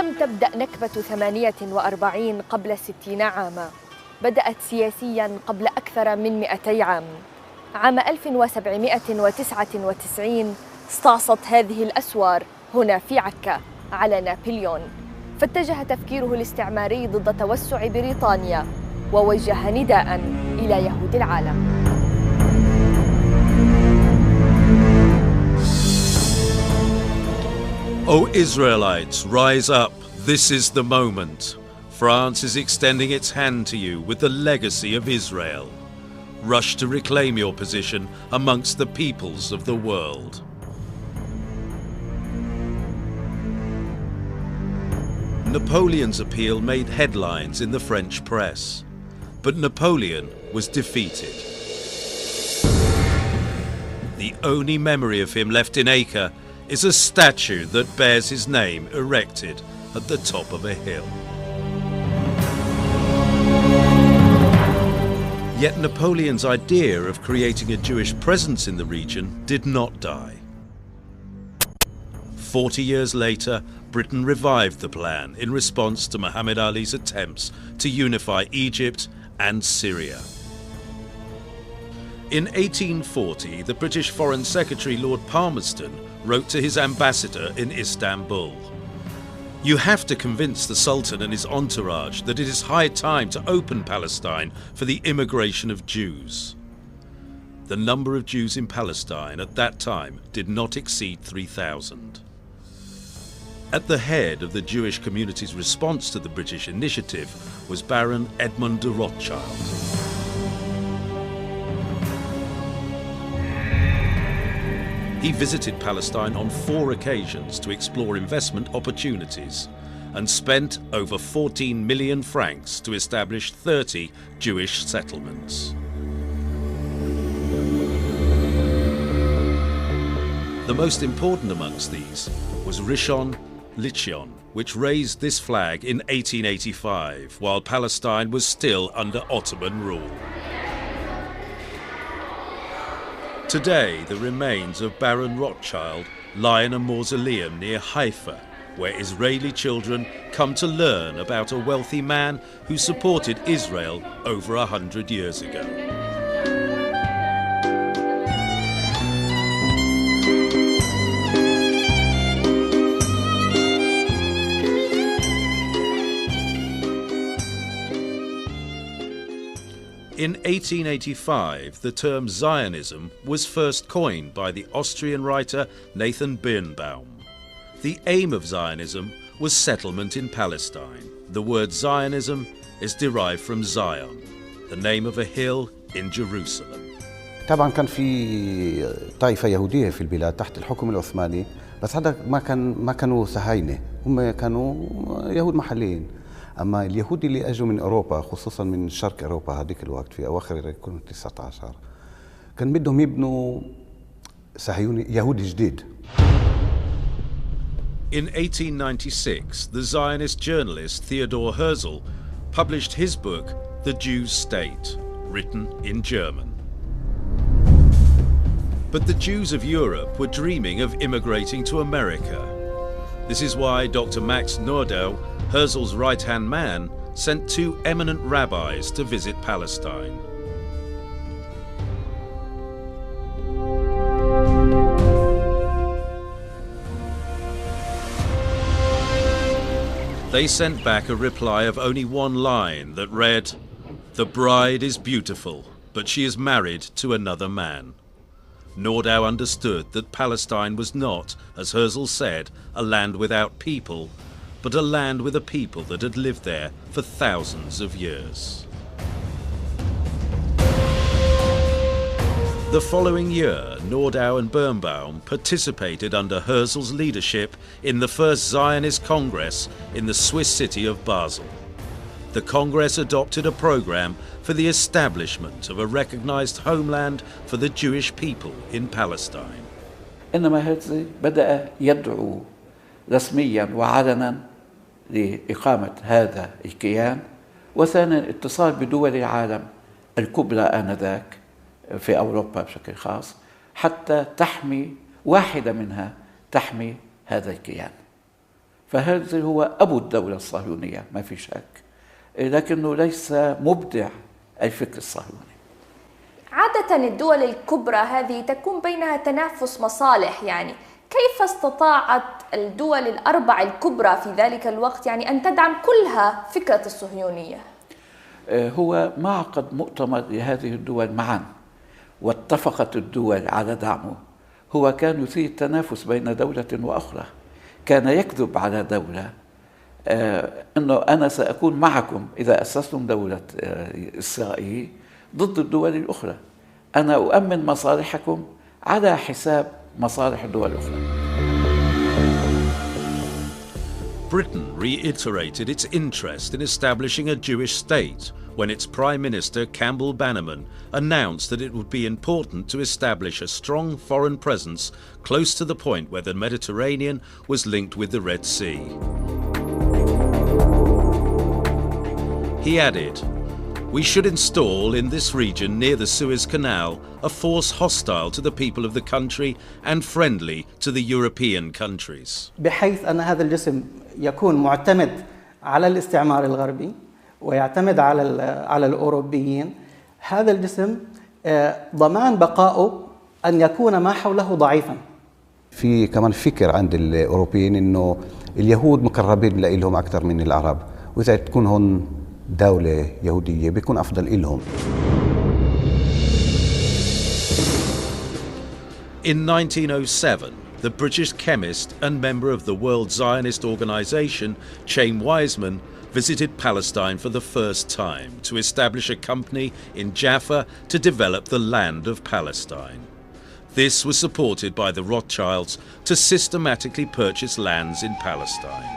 لم تبدأ نكبة 48 قبل 60 عاما، بدأت سياسياً قبل أكثر من 200 عام. عام 1799 استعصت هذه الأسوار هنا في عكا على نابليون، فاتجه تفكيره الاستعماري ضد توسع بريطانيا ووجه نداءً إلى يهود العالم. O Israelites, rise up. This is the moment. France is extending its hand to you with the legacy of Israel. Rush to reclaim your position amongst the peoples of the world. Napoleon's appeal made headlines in the French press, but Napoleon was defeated. The only memory of him left in Acre is a statue that bears his name erected at the top of a hill. Yet Napoleon's idea of creating a Jewish presence in the region did not die. 40 years later, Britain revived the plan in response to Muhammad Ali's attempts to unify Egypt and Syria. In 1840, the British Foreign Secretary Lord Palmerston wrote to his ambassador in Istanbul, "You have to convince the Sultan and his entourage that it is high time to open Palestine for the immigration of Jews." The number of Jews in Palestine at that time did not exceed 3,000. At the head of the Jewish community's response to the British initiative was Baron Edmund de Rothschild. He visited Palestine on 4 occasions to explore investment opportunities and spent over 14 million francs to establish 30 Jewish settlements. The most important amongst these was Rishon LeZion, which raised this flag in 1885 while Palestine was still under Ottoman rule. Today, the remains of Baron Rothschild lie in a mausoleum near Haifa, where Israeli children come to learn about a wealthy man who supported Israel over 100 years ago. In 1885, the term Zionism was first coined by the Austrian writer Nathan Birnbaum. The aim of Zionism was settlement in Palestine. The word Zionism is derived from Zion, the name of a hill in Jerusalem. طبعا كان في طائفة يهودية في البلاد تحت الحكم العثماني، بس هذا ما كانوا صهاينة، هم كانوا يهود محليين. أما اليهود اللي أجوا من أوروبا، خصوصا من شرق أوروبا هذيك الوقت في أواخر القرن 19، كان بدهم يبنوا صهيوني يهودي جديد. In 1896, the Zionist journalist Theodor Herzl published his book, The Jews' State, written in German. But the Jews of Europe were dreaming of immigrating to America. This is why Dr. Max Nordau, Herzl's right-hand man, sent 2 eminent rabbis to visit Palestine. They sent back a reply of only 1 line that read, "The bride is beautiful, but she is married to another man." Nordau understood that Palestine was not, as Herzl said, a land without people, but a land with a people that had lived there for thousands of years. The following year, Nordau and Birnbaum participated under Herzl's leadership in the first Zionist Congress in the Swiss city of Basel. The Congress adopted a program for the establishment of a recognized homeland for the Jewish people in Palestine. إنما هرتزل بدأ يدعو رسميا وعلنا لإقامة هذا الكيان، وثانيا الاتصال بدول العالم الكبرى آنذاك في أوروبا بشكل خاص حتى تحمي واحدة منها تحمي هذا الكيان. فهذا هو أبو الدولة الصهيونية ما في شك، لكنه ليس مبدع الفكر الصهيوني. عادة الدول الكبرى هذه تكون بينها تنافس مصالح، يعني كيف استطاعت الدول الأربع الكبرى في ذلك الوقت يعني أن تدعم كلها فكرة الصهيونية؟ هو معقد مؤتمر لهذه الدول معا، واتفقت الدول على دعمه. هو كان يثير تنافس بين دولة وأخرى، كان يكذب على دولة أنه أنا سأكون معكم إذا أسستم دولة إسرائيل ضد الدول الأخرى، أنا أؤمن مصالحكم على حساب مصالح الدول الأخرى. Britain reiterated its interest in establishing a Jewish state when its Prime Minister Campbell Bannerman announced that it would be important to establish a strong foreign presence close to the point where the Mediterranean was linked with the Red Sea. He added, "We should install in this region near the Suez Canal a force hostile to the people of the country and friendly to the European countries." بحيث أن هذا الجسم يكون معتمد على الاستعمار الغربي ويعتمد على الأوروبيين. هذا الجسم ضمان بقائه أن يكون ما حوله ضعيفا. في كمان فكر عند الأوروبيين إنه اليهود مقربين لهم أكثر من العرب، وإذا تكون هون دولة يهودية بيكون أفضل إلهم. In 1907, the British chemist and member of the World Zionist Organization, Chaim Weizmann, visited Palestine for the first time to establish a company in Jaffa to develop the land of Palestine. This was supported by the Rothschilds to systematically purchase lands in Palestine.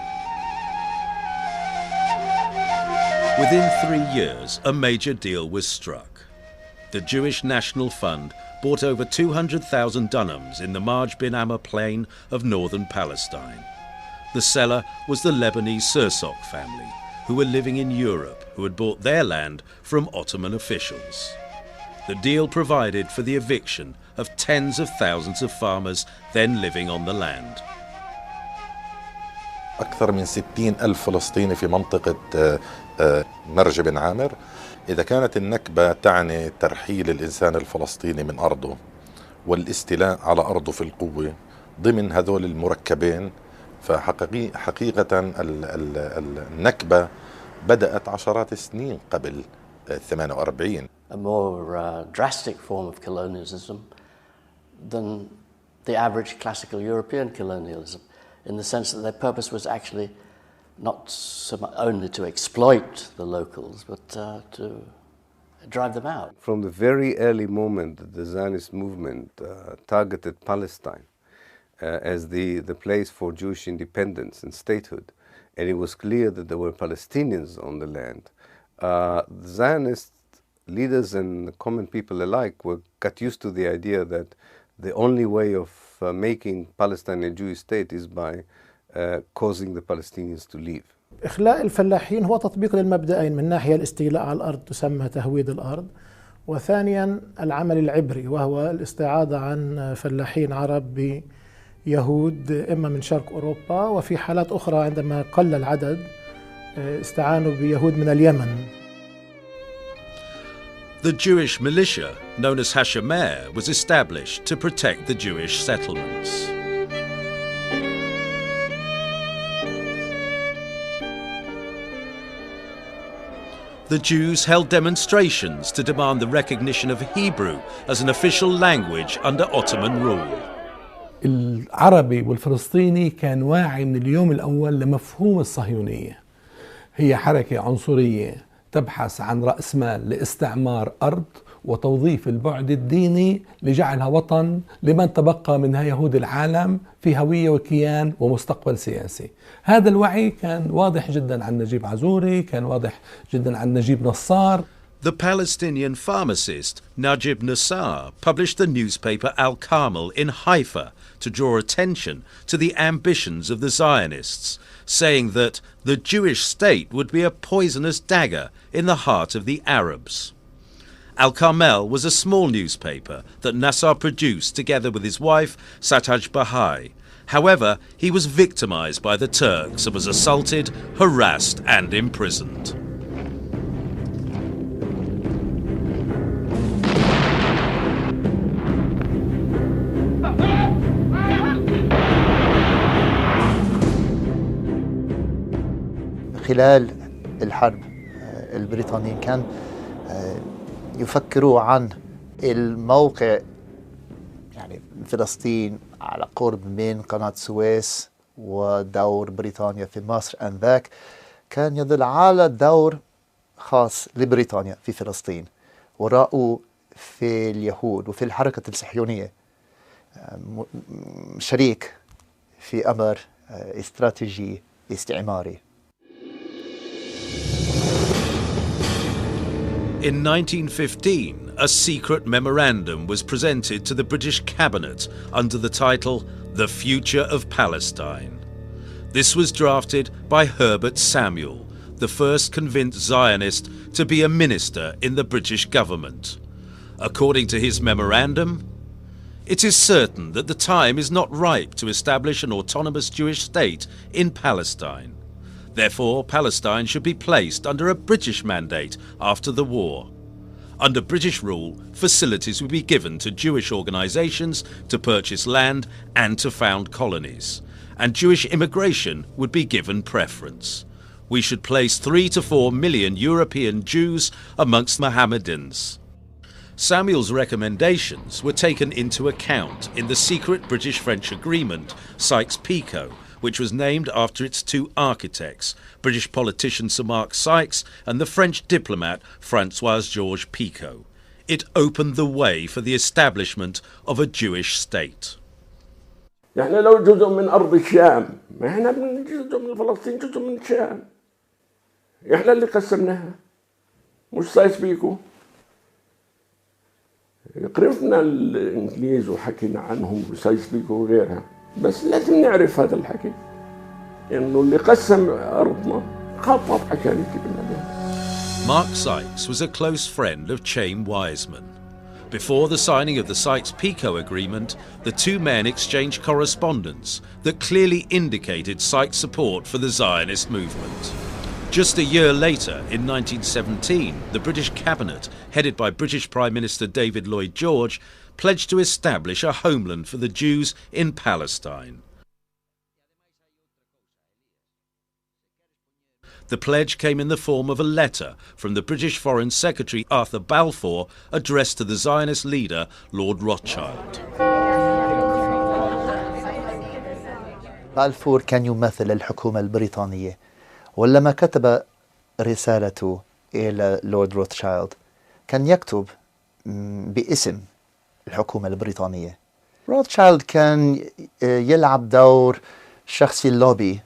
Within 3 years, a major deal was struck. The Jewish National Fund bought over 200,000 dunams in the Marj bin Amma plain of northern Palestine. The seller was the Lebanese Sursok family, who were living in Europe, who had bought their land from Ottoman officials. The deal provided for the eviction of tens of thousands of farmers then living on the land. أكثر من 60,000 فلسطيني في منطقة مرج بن عامر. إذا كانت النكبة تعني ترحيل الإنسان الفلسطيني من أرضه والاستيلاء على أرضه في القوة ضمن هذول المركبين، فحقيقة النكبة بدأت عشرات السنين قبل 48. A more drastic form of colonialism than the average classical European colonialism, in the sense that their purpose was actually not so much only to exploit the locals, but to drive them out. From the very early moment, the Zionist movement targeted Palestine as the place for Jewish independence and statehood, and it was clear that there were Palestinians on the land. The Zionist leaders and common people alike got used to the idea that the only way of making Palestine a Jewish state is by causing the Palestinians to leave. إخلاء الفلاحين هو تطبيق للمبدأين، من ناحية الاستيلاء على الأرض تسمى تهويد الأرض، وثانيا العمل العبري وهو الاستعاضة عن فلاحين عرب بيهود إما من شرق أوروبا، وفي حالات أخرى عندما قل العدد استعانوا بيهود من اليمن. The Jewish militia, known as Hashomer, was established to protect the Jewish settlements. The Jews held demonstrations to demand the recognition of Hebrew as an official language under Ottoman rule. العربي والفلسطيني كان واعي من اليوم الأول لمفهوم الصهيونية. هي حركة عنصرية تبحث عن رأس مال لاستعمار أرض وتوظيف البعد الديني لجعلها وطن لمن تبقى منها يهود العالم في هوية وكيان ومستقبل سياسي. هذا الوعي كان واضح جدا عن نجيب عزوري، كان واضح جدا عن نجيب نصار. The Palestinian pharmacist Najib Nassar published the newspaper Al-Carmel in Haifa to draw attention to the ambitions of the Zionists, saying that the Jewish state would be a poisonous dagger in the heart of the Arabs. Al-Carmel was a small newspaper that Nassar produced together with his wife Sataj Bahai, However, he was victimized by the Turks and was assaulted, harassed and imprisoned. خلال الحرب البريطانيين كان يفكروا عن الموقع يعني فلسطين على قرب من قناة السويس ودور بريطانيا في مصر آنذاك كان يدل على دور خاص لبريطانيا في فلسطين ورأوا في اليهود وفي الحركة الصهيونية شريك في أمر استراتيجي استعماري. In 1915, a secret memorandum was presented to the British cabinet under the title The Future of Palestine. This was drafted by Herbert Samuel, the first convinced Zionist to be a minister in the British government. According to his memorandum, it is certain that the time is not ripe to establish an autonomous Jewish state in Palestine. Therefore, Palestine should be placed under a British mandate after the war. Under British rule, facilities would be given to Jewish organisations to purchase land and to found colonies, and Jewish immigration would be given preference. We should place 3 to 4 million European Jews amongst Mohammedans. Samuel's recommendations were taken into account in the secret British-French agreement, Sykes-Picot, which was named after its two architects, British politician Sir Mark Sykes and the French diplomat François-Georges Picot. It opened the way for the establishment of a Jewish state. احنا لو جزء من أرض الشام، ما احنا جزء من فلسطين، جزء من الشام. احنا اللي قسمناها، مش سايس-بيكو. قرفنا الإنجليز وحكينا عنهم وسايس-بيكو وغيرها. بس لازم نعرف هذا الحكي انه اللي قسم ارضنا خطط عشان يجيب لنا. Mark Sykes was a close friend of Chaim Weizmann. Before the signing of the Sykes-Picot agreement, the two men exchanged correspondence that clearly indicated Sykes' support for the Zionist movement. Just a year later, in 1917, the British cabinet, headed by British Prime Minister David Lloyd George, pledged to establish a homeland for the Jews in Palestine. The pledge came in the form of a letter from the British Foreign Secretary Arthur Balfour addressed to the Zionist leader Lord Rothschild. بالفور كان يمثل الحكومة البريطانية ولما كتب رسالته إلى لورد روثشايلد كان يكتب باسم الحكومة البريطانية. روثشايلد كان يلعب دور شخصي اللوبي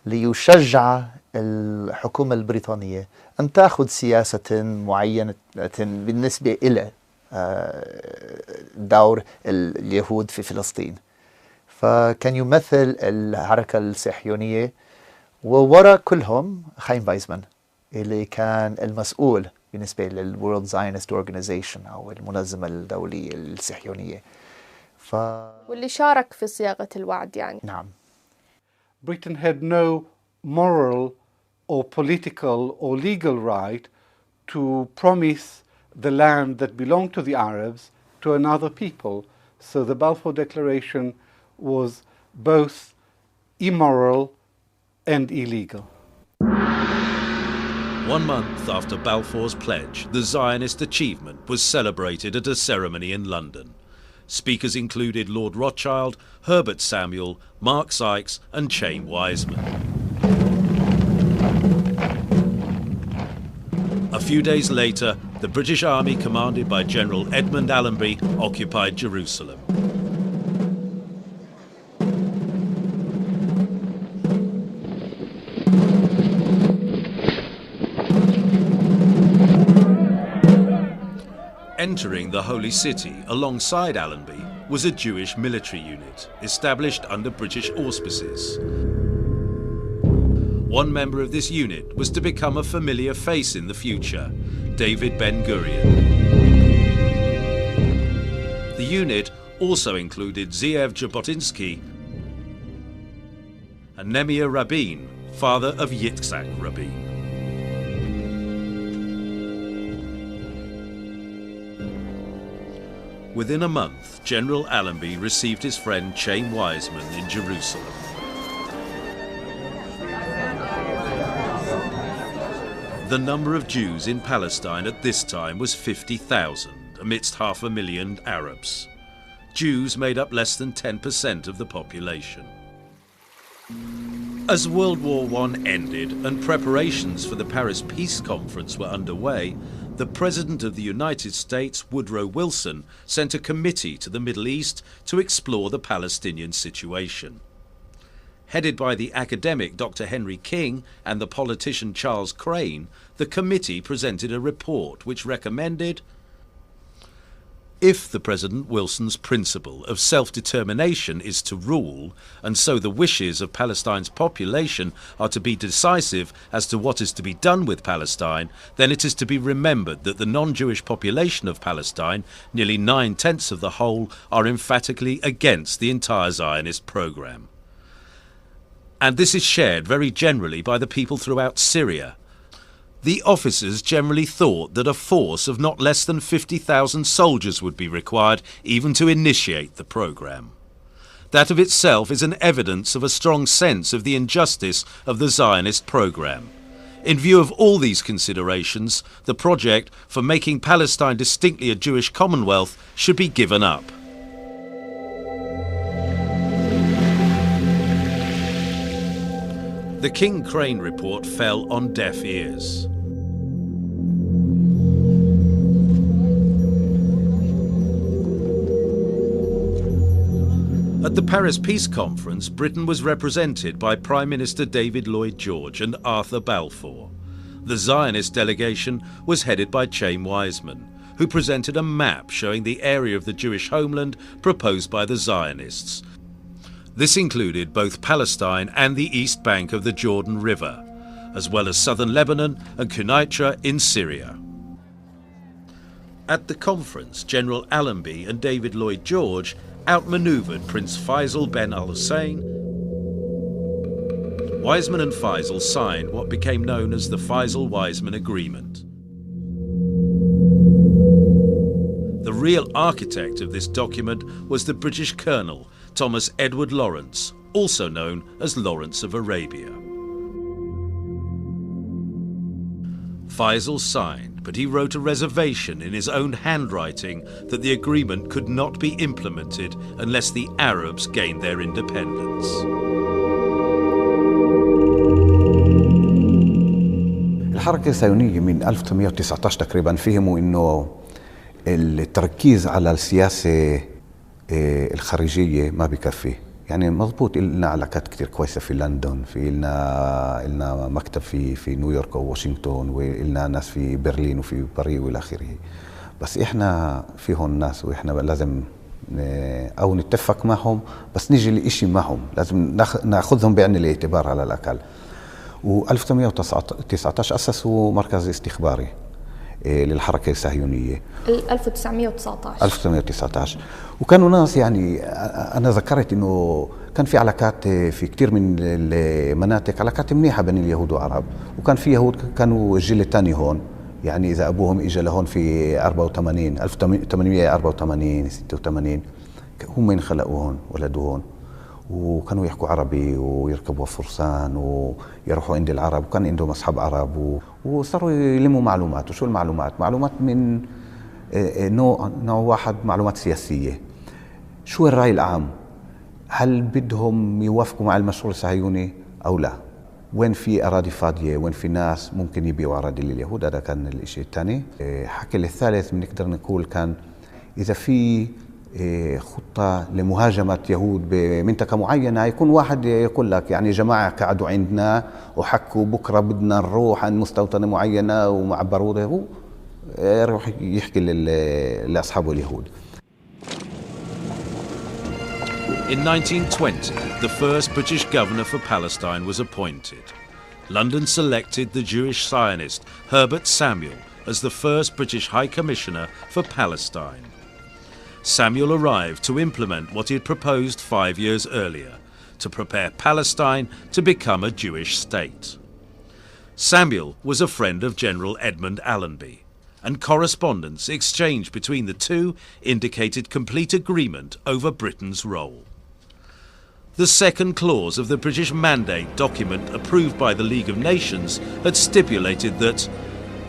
ليشجع الحكومة البريطانية أن تأخذ سياسة معينة بالنسبة إلى دور اليهود في فلسطين. فكان يمثل الحركة الصهيونية ووراء كلهم خايم وايزمان اللي كان المسؤول بالنسبة للورلد زاينست اورجانيزيشن أو المنظمة الدولية الصهيونية. واللي شارك في صياغة الوعد يعني. نعم. Britain had no moral or political or legal right to promise the land that belonged to the Arabs to another people. So the Balfour Declaration was both immoral and illegal. 1 month after Balfour's pledge, the Zionist achievement was celebrated at a ceremony in London. Speakers included Lord Rothschild, Herbert Samuel, Mark Sykes and Chaim Weizmann. A few days later, the British Army commanded by General Edmund Allenby occupied Jerusalem. Entering the Holy City alongside Allenby was a Jewish military unit established under British auspices. One member of this unit was to become a familiar face in the future, David Ben-Gurion. The unit also included Zeev Jabotinsky and Nehemiah Rabin, father of Yitzhak Rabin. Within a month, General Allenby received his friend Chaim Weizmann in Jerusalem. The number of Jews in Palestine at this time was 50,000, amidst 500,000 Arabs. Jews made up less than 10% of the population. As World War I ended and preparations for the Paris Peace Conference were underway, the President of the United States, Woodrow Wilson, sent a committee to the Middle East to explore the Palestinian situation. Headed by the academic Dr. Henry King and the politician Charles Crane, the committee presented a report which recommended, if the President Wilson's principle of self-determination is to rule, and so the wishes of Palestine's population are to be decisive as to what is to be done with Palestine, then it is to be remembered that the non-Jewish population of Palestine, nearly 9/10 of the whole, are emphatically against the entire Zionist program. And this is shared very generally by the people throughout Syria. The officers generally thought that a force of not less than 50,000 soldiers would be required even to initiate the program. That of itself is an evidence of a strong sense of the injustice of the Zionist program. In view of all these considerations, the project for making Palestine distinctly a Jewish commonwealth should be given up. The King-Crane report fell on deaf ears. At the Paris Peace Conference, Britain was represented by Prime Minister David Lloyd George and Arthur Balfour. The Zionist delegation was headed by Chaim Weizmann, who presented a map showing the area of the Jewish homeland proposed by the Zionists. This included both Palestine and the east bank of the Jordan River, as well as southern Lebanon and Quneitra in Syria. At the conference, General Allenby and David Lloyd George outmaneuvered Prince Faisal bin al-Hussein. Weizmann and Faisal signed what became known as the Faisal-Weizmann Agreement. The real architect of this document was the British Colonel Thomas Edward Lawrence, also known as Lawrence of Arabia. Faisal signed, but he wrote a reservation in his own handwriting that the agreement could not be implemented unless the Arabs gained their independence. الحركة الصهيونية من 1919 تقريبا فهموا إنه التركيز على السياسة الخارجية ما بكفي. يعني مضبوط لنا علاقات كتير كويسة في لندن، في لنا مكتب في نيويورك وواشنطن، ولنا ناس في برلين وفي باريس والى اخره. بس احنا في هون ناس واحنا لازم او نتفق معهم، بس نيجي لإشي معهم لازم ناخذهم بعين الاعتبار على الاقل. و1919 اسسوا مركز استخباري للحركة الصهيونية 1919 وكانوا ناس، يعني أنا ذكرت إنه كان في علاقات في كتير من المناطق، علاقات منيحة بين اليهود والعرب، وكان في يهود كانوا الجيل الثاني هون، يعني إذا أبوهم إجا لهون في 84 1884 86 هم ينخلقوا هون ولدوا هون، وكانوا يحكوا عربي ويركبوا فرسان ويروحوا عند العرب، وكان عندهم أصحاب عرب وصاروا يلموا معلومات. وشو المعلومات؟ معلومات من نوع واحد، معلومات سياسية. شو الرأي العام؟ هل بدهم يوافقوا مع المشروع الصهيوني أو لا؟ وين في أراضي فاضية؟ وين في ناس ممكن يبيعوا أراضي لليهود؟ هذا كان الشيء الثاني. حكي الثالث بنقدر نقول كان إذا في خطة لمهاجمة يهود بمنطقة معينة، يكون واحد يقول لك يعني جماعة قعدوا عندنا وحكوا بكرة بدنا نروح عند مستوطنة معينة ومع بارودة، يروح يحكي لأصحابه اليهود. In 1920, the first British governor for Palestine was appointed. London selected the Jewish Zionist Herbert Samuel as the first British High Commissioner for Palestine. Samuel arrived to implement what he had proposed 5 years earlier, to prepare Palestine to become a Jewish state. Samuel was a friend of General Edmund Allenby, and correspondence exchanged between the two indicated complete agreement over Britain's role. The second clause of the British Mandate document approved by the League of Nations had stipulated that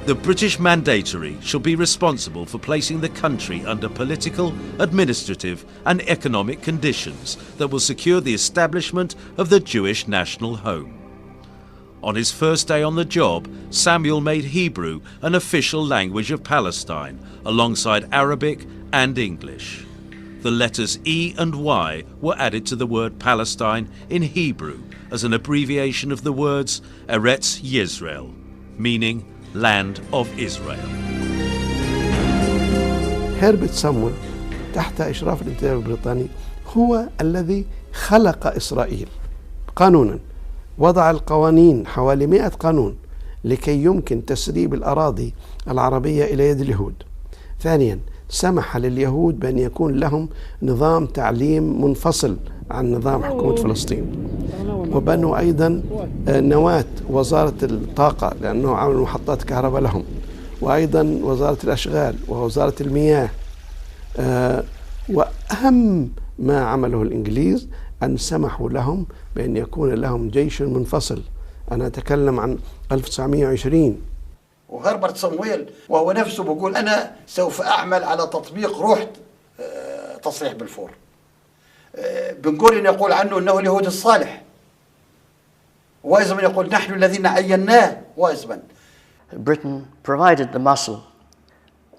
the British Mandatory shall be responsible for placing the country under political, administrative and economic conditions that will secure the establishment of the Jewish national home. On his first day on the job, Samuel made Hebrew an official language of Palestine, alongside Arabic and English. The letters E and Y were added to the word Palestine in Hebrew as an abbreviation of the words Eretz Yisrael, meaning land of Israel. هربرت سامويل تحت إشراف الانتداب البريطاني هو الذي خلق إسرائيل قانونا، وضع القوانين حوالي 100 قانون لكي يمكن تسريب الأراضي العربية إلى يد اليهود. ثانيا سمح لليهود بأن يكون لهم نظام تعليم منفصل عن نظام حكومة فلسطين، وبنوا أيضا نواة وزارة الطاقة لأنه عملوا محطات كهرباء لهم، وأيضا وزارة الأشغال ووزارة المياه. وأهم ما عمله الإنجليز أن سمحوا لهم بأن يكون لهم جيش منفصل. أنا أتكلم عن 1920. وهربرت صمويل وهو نفسه بيقول أنا سوف أعمل على تطبيق روح تصريح بلفور. بنقول إن يقول عنه أنه اليهود الصالح، وايزمان يقول نحن الذين عيناه وايزمان. Britain provided the muscle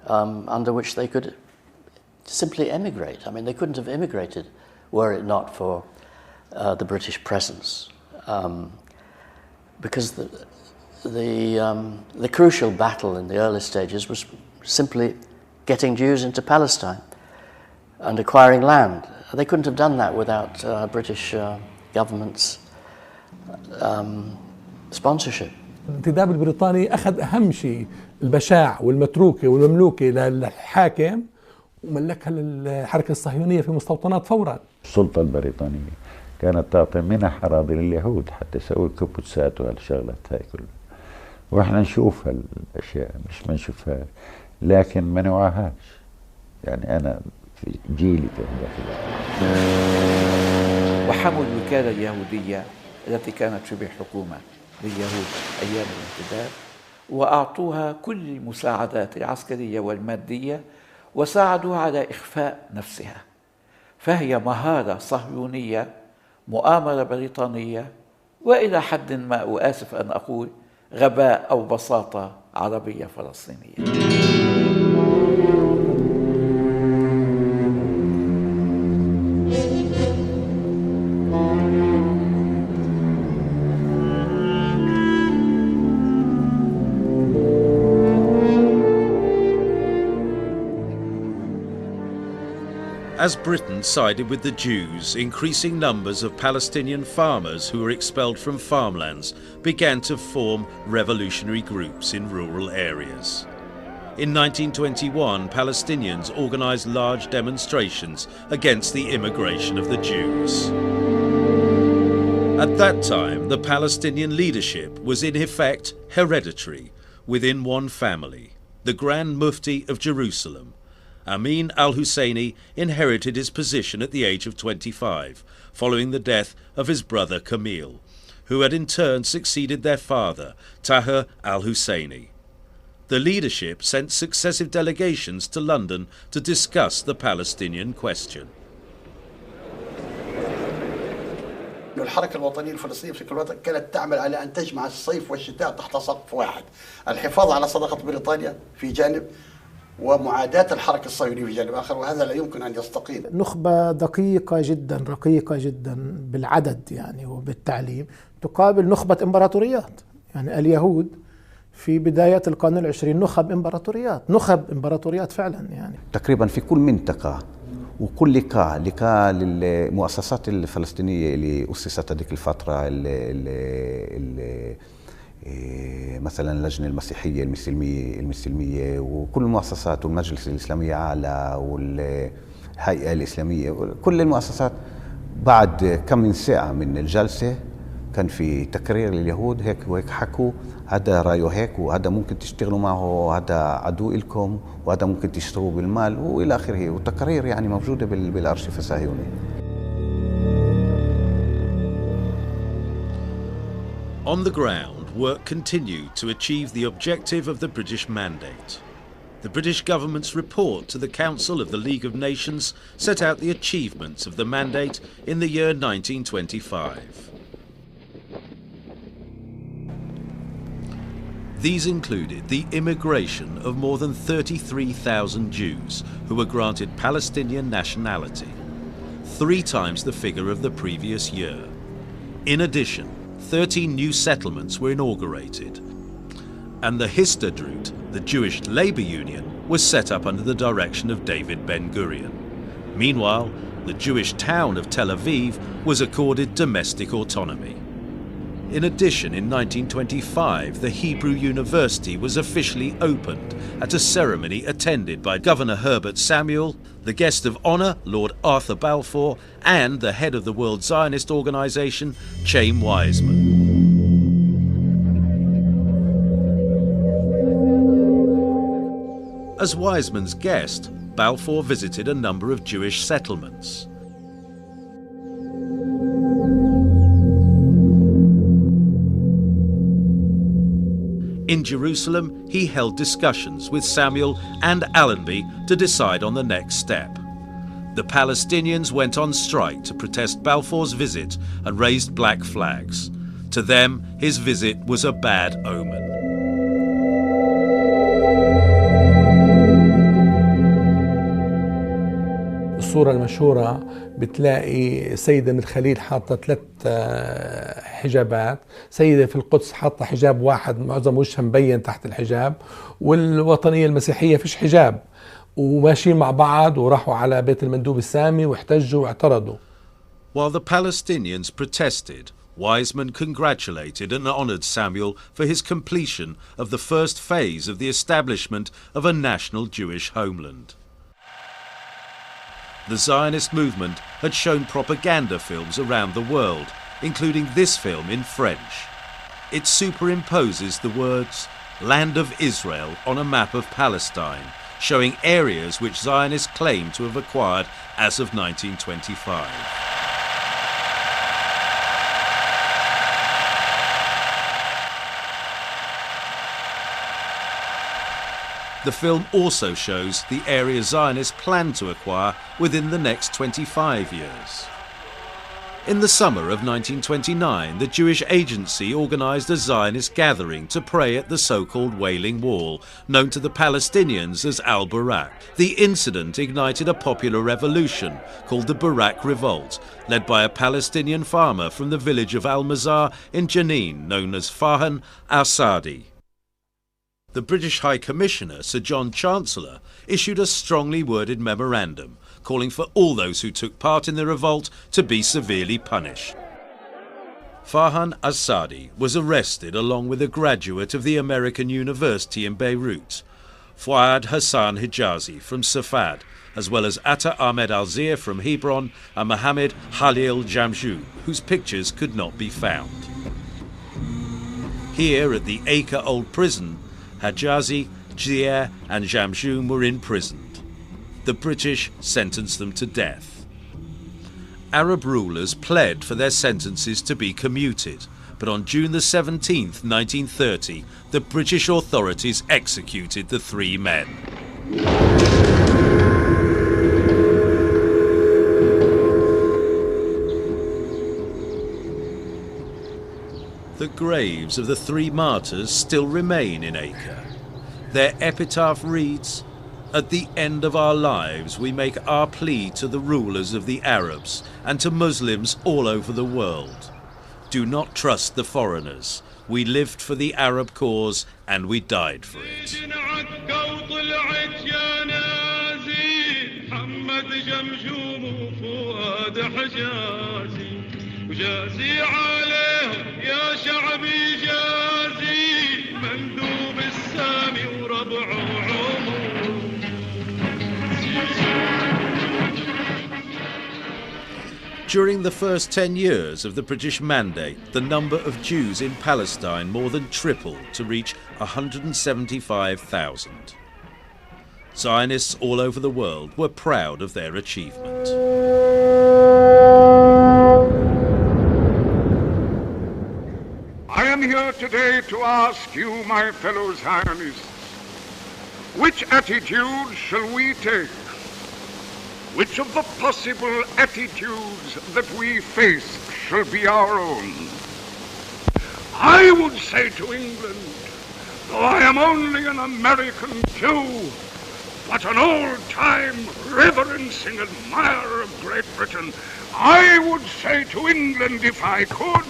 under which they could simply emigrate. I mean, they couldn't have immigrated were it not for the British presence, because the crucial battle in the early stages was simply getting Jews into Palestine and acquiring land. They couldn't have done that without British government's sponsorship. الانتداب البريطاني أخذ أهم شيء البشاع والمتروكة والمملوكة للحاكم وملكها للحركة الصهيونية في مستوطنات فورا. السلطة البريطانية كانت تعطي منح أراضي لليهود حتى يسوي كبوتسات وهالشغلات هاي كلها، واحنا نشوف هالاشياء مش ما نشوفها لكن ما نوعاهاش. يعني انا في جيلي في وحموا الوكالة اليهودية التي كانت شبه حكومة لليهود أيام الانتداب، وأعطوها كل المساعدات العسكرية والمادية، وساعدوها على إخفاء نفسها. فهي مهارة صهيونية، مؤامرة بريطانية، وإلى حد ما وآسف أن أقول غباء أو بساطة عربية فلسطينية. As Britain sided with the Jews, increasing numbers of Palestinian farmers who were expelled from farmlands began to form revolutionary groups in rural areas. In 1921, Palestinians organized large demonstrations against the immigration of the Jews. At that time, the Palestinian leadership was in effect hereditary within one family, the Grand Mufti of Jerusalem. Amin al-Husseini inherited his position at the age of 25, following the death of his brother Camille, who had in turn succeeded their father, Tahir al-Husseini. The leadership sent successive delegations to London to discuss the Palestinian question. الحركة الوطنية الفلسطينية في كل وقت كانت تعمل على أن تجمع الصيف والشتاء تحت سقف واحد، الحفاظ على صداقة بريطانيا في جانب ومعاداة الحركة الصهيونية في جانب آخر، وهذا لا يمكن أن يستقيم. نخبة دقيقة جدا رقيقة جدا بالعدد يعني وبالتعليم تقابل نخبة إمبراطوريات. يعني اليهود في بداية القرن العشرين نخب إمبراطوريات فعلا. يعني تقريبا في كل منطقة وكل لقاء للمؤسسات الفلسطينية اللي أسست هذيك الفترة، مثلا اللجنة المسيحية المسلمية وكل المؤسسات والمجلس الإسلامي أعلى والهيئة الإسلامية، كل المؤسسات بعد كم من ساعة من الجلسة كان في تقرير لليهود هيك وهيك حكوا هذا رأيه هيك وهذا ممكن تشتغلوا معه، هذا عدو إلكم وهذا ممكن تشتروه بالمال وإلى آخره، والتقارير يعني موجودة بالأرشيف الصهيوني. On the ground, work continued to achieve the objective of the British mandate. The British government's report to the Council of the League of Nations set out the achievements of the mandate in the year 1925. These included the immigration of more than 33,000 Jews who were granted Palestinian nationality, 3 times the figure of the previous year. In addition, 13 new settlements were inaugurated, and the Histadrut, the Jewish labor union, was set up under the direction of David Ben-Gurion. Meanwhile, the Jewish town of Tel Aviv was accorded domestic autonomy. In addition, in 1925, the Hebrew University was officially opened at a ceremony attended by Governor Herbert Samuel, the guest of honor, Lord Arthur Balfour, and the head of the World Zionist Organization, Chaim Weizmann. As Weizmann's guest, Balfour visited a number of Jewish settlements. In Jerusalem, he held discussions with Samuel and Allenby to decide on the next step. The Palestinians went on strike to protest Balfour's visit and raised black flags. To them, his visit was a bad omen. الصورة المشهورة بتلاقي سيدة من الخليل حاطة 3 حجابات، سيدة في القدس حاطة حجاب واحد معظم وجهها مبين تحت الحجاب، والوطنية المسيحية فيش حجاب، وماشيين مع بعض وراحوا على بيت المندوب السامي واحتجوا واعترضوا. While the Palestinians protested, Weizmann congratulated and honored Samuel for his completion of the first phase of the establishment of a national Jewish homeland. The Zionist movement had shown propaganda films around the world, including this film in French. It superimposes the words "Land of Israel" on a map of Palestine, showing areas which Zionists claim to have acquired as of 1925. The film also shows the area Zionists plan to acquire within the next 25 years. In the summer of 1929, the Jewish Agency organized a Zionist gathering to pray at the so-called Wailing Wall, known to the Palestinians as Al-Barak. The incident ignited a popular revolution called the Barak Revolt, led by a Palestinian farmer from the village of Al-Mazar in Jenin, known as Farhan al-Sadi. The British High Commissioner, Sir John Chancellor, issued a strongly worded memorandum calling for all those who took part in the revolt to be severely punished. Farhan al-Sadi was arrested along with a graduate of the American University in Beirut, Fuad Hassan Hijazi from Safad, as well as Atta Ahmed al-Zir from Hebron and Mohammed Khalil Jamshou, whose pictures could not be found. Here at the Acre Old Prison, Hijazi, Zia and Jamshou were imprisoned. The British sentenced them to death. Arab rulers pled for their sentences to be commuted, but on June the 17th, 1930, the British authorities executed the 3 men. The graves of the 3 martyrs still remain in Acre. Their epitaph reads, "At the end of our lives we make our plea to the rulers of the Arabs and to Muslims all over the world. Do not trust the foreigners. We lived for the Arab cause and we died for it." وجازي عليهم يا شعبي جازي مندوب السامي وربعه عمو. During the first 10 years of the British Mandate, the number of Jews in Palestine more than tripled to reach 175,000. Zionists all over the world were proud of their achievement. I am here today to ask you, my fellow Zionists, which attitude shall we take? Which of the possible attitudes that we face shall be our own? I would say to England, though I am only an American Jew, but an old-time reverencing admirer of Great Britain, I would say to England, if I could,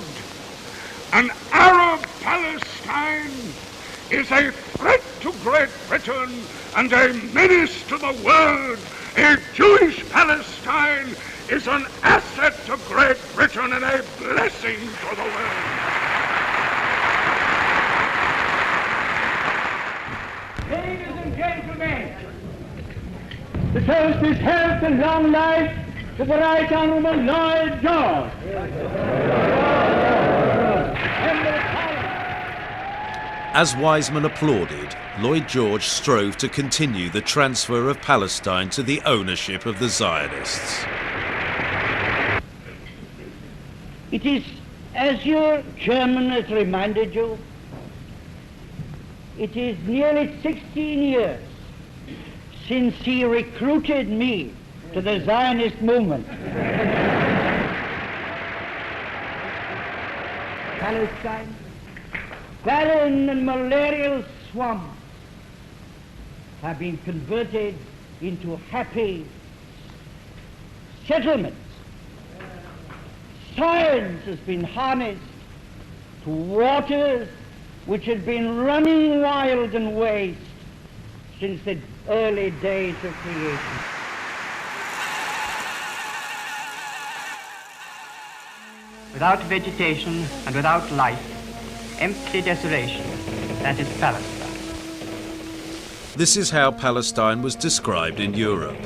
an Arab Palestine is a threat to Great Britain and a menace to the world. A Jewish Palestine is an asset to Great Britain and a blessing to the world. Ladies and gentlemen, the toast is health and long life to the Right Honourable Lloyd George. As Wiseman applauded, Lloyd George strove to continue the transfer of Palestine to the ownership of the Zionists. It is, as your chairman has reminded you, it is nearly 16 years since he recruited me to the Zionist movement. Palestine, barren and malarial swamps, have been converted into happy settlements. Science has been harnessed to waters which had been running wild and waste since the early days of creation. Without vegetation and without life, empty desolation, that is Palestine. This is how Palestine was described in Europe.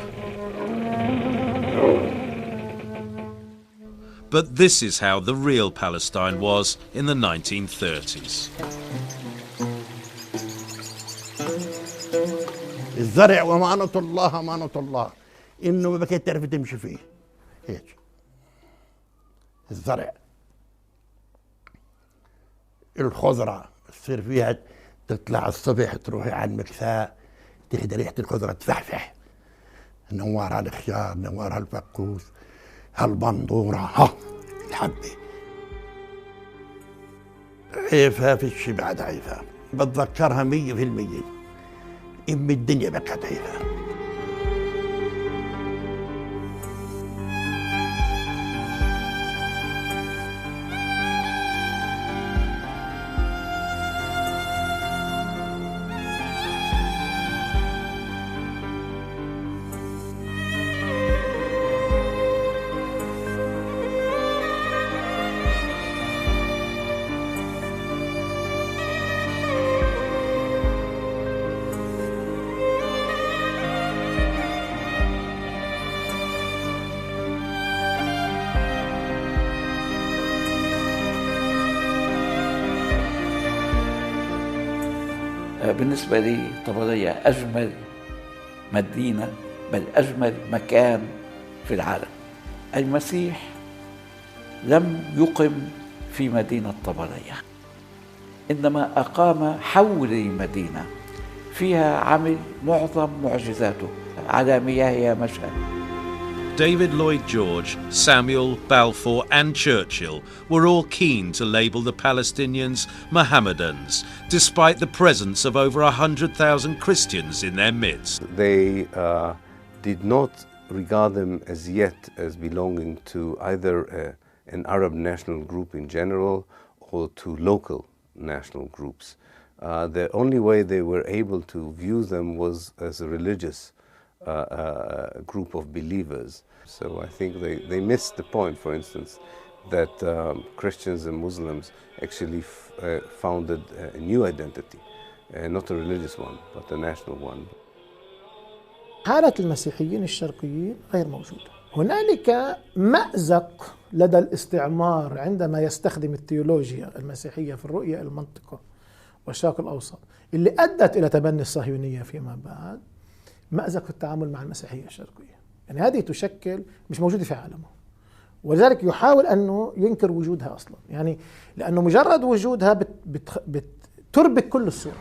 But this is how the real Palestine was in the 1930s. الزرع ومعنة الله معنة الله إنه ما بكيت تعرف تمشي فيه هيك الزرع الخضرة تصير فيها تطلع الصبح تروحي على المكساء تهدى ريحة الخضرة تفحفح نوار على الخيار نوار على الفقوس هالبندورة ها الحبة عيفها في الشي بعد عيفها بتذكرها 100% إم الدنيا بقت عيفها. بالنسبة لي طبرية أجمل مدينة بل أجمل مكان في العالم. المسيح لم يقم في مدينة طبرية، إنما أقام حول مدينة فيها عمل معظم معجزاته على مياه مشهد. David Lloyd George, Samuel, Balfour and Churchill were all keen to label the Palestinians Mohammedans, despite the presence of over 100,000 Christians in their midst. They did not regard them as yet as belonging to either an Arab national group in general or to local national groups. The only way they were able to view them was as a religious group of believers. So I think they missed the point, for instance, that Christians and Muslims actually founded a new identity, not a religious one, but a national one. حالة المسيحيين الشرقيين غير موجودة. هنالك مأزق لدى الاستعمار عندما يستخدم التيولوجيا المسيحية في الرؤية المنطقة والشرق الأوسط اللي أدت إلى تبني الصهيونية فيما بعد، مأزق في التعامل مع المسيحية الشرقية. يعني هذه تشكل مش موجودة في عالمه، ولذلك يحاول أنه ينكر وجودها أصلا، يعني لأنه مجرد وجودها بتربك كل الصورة.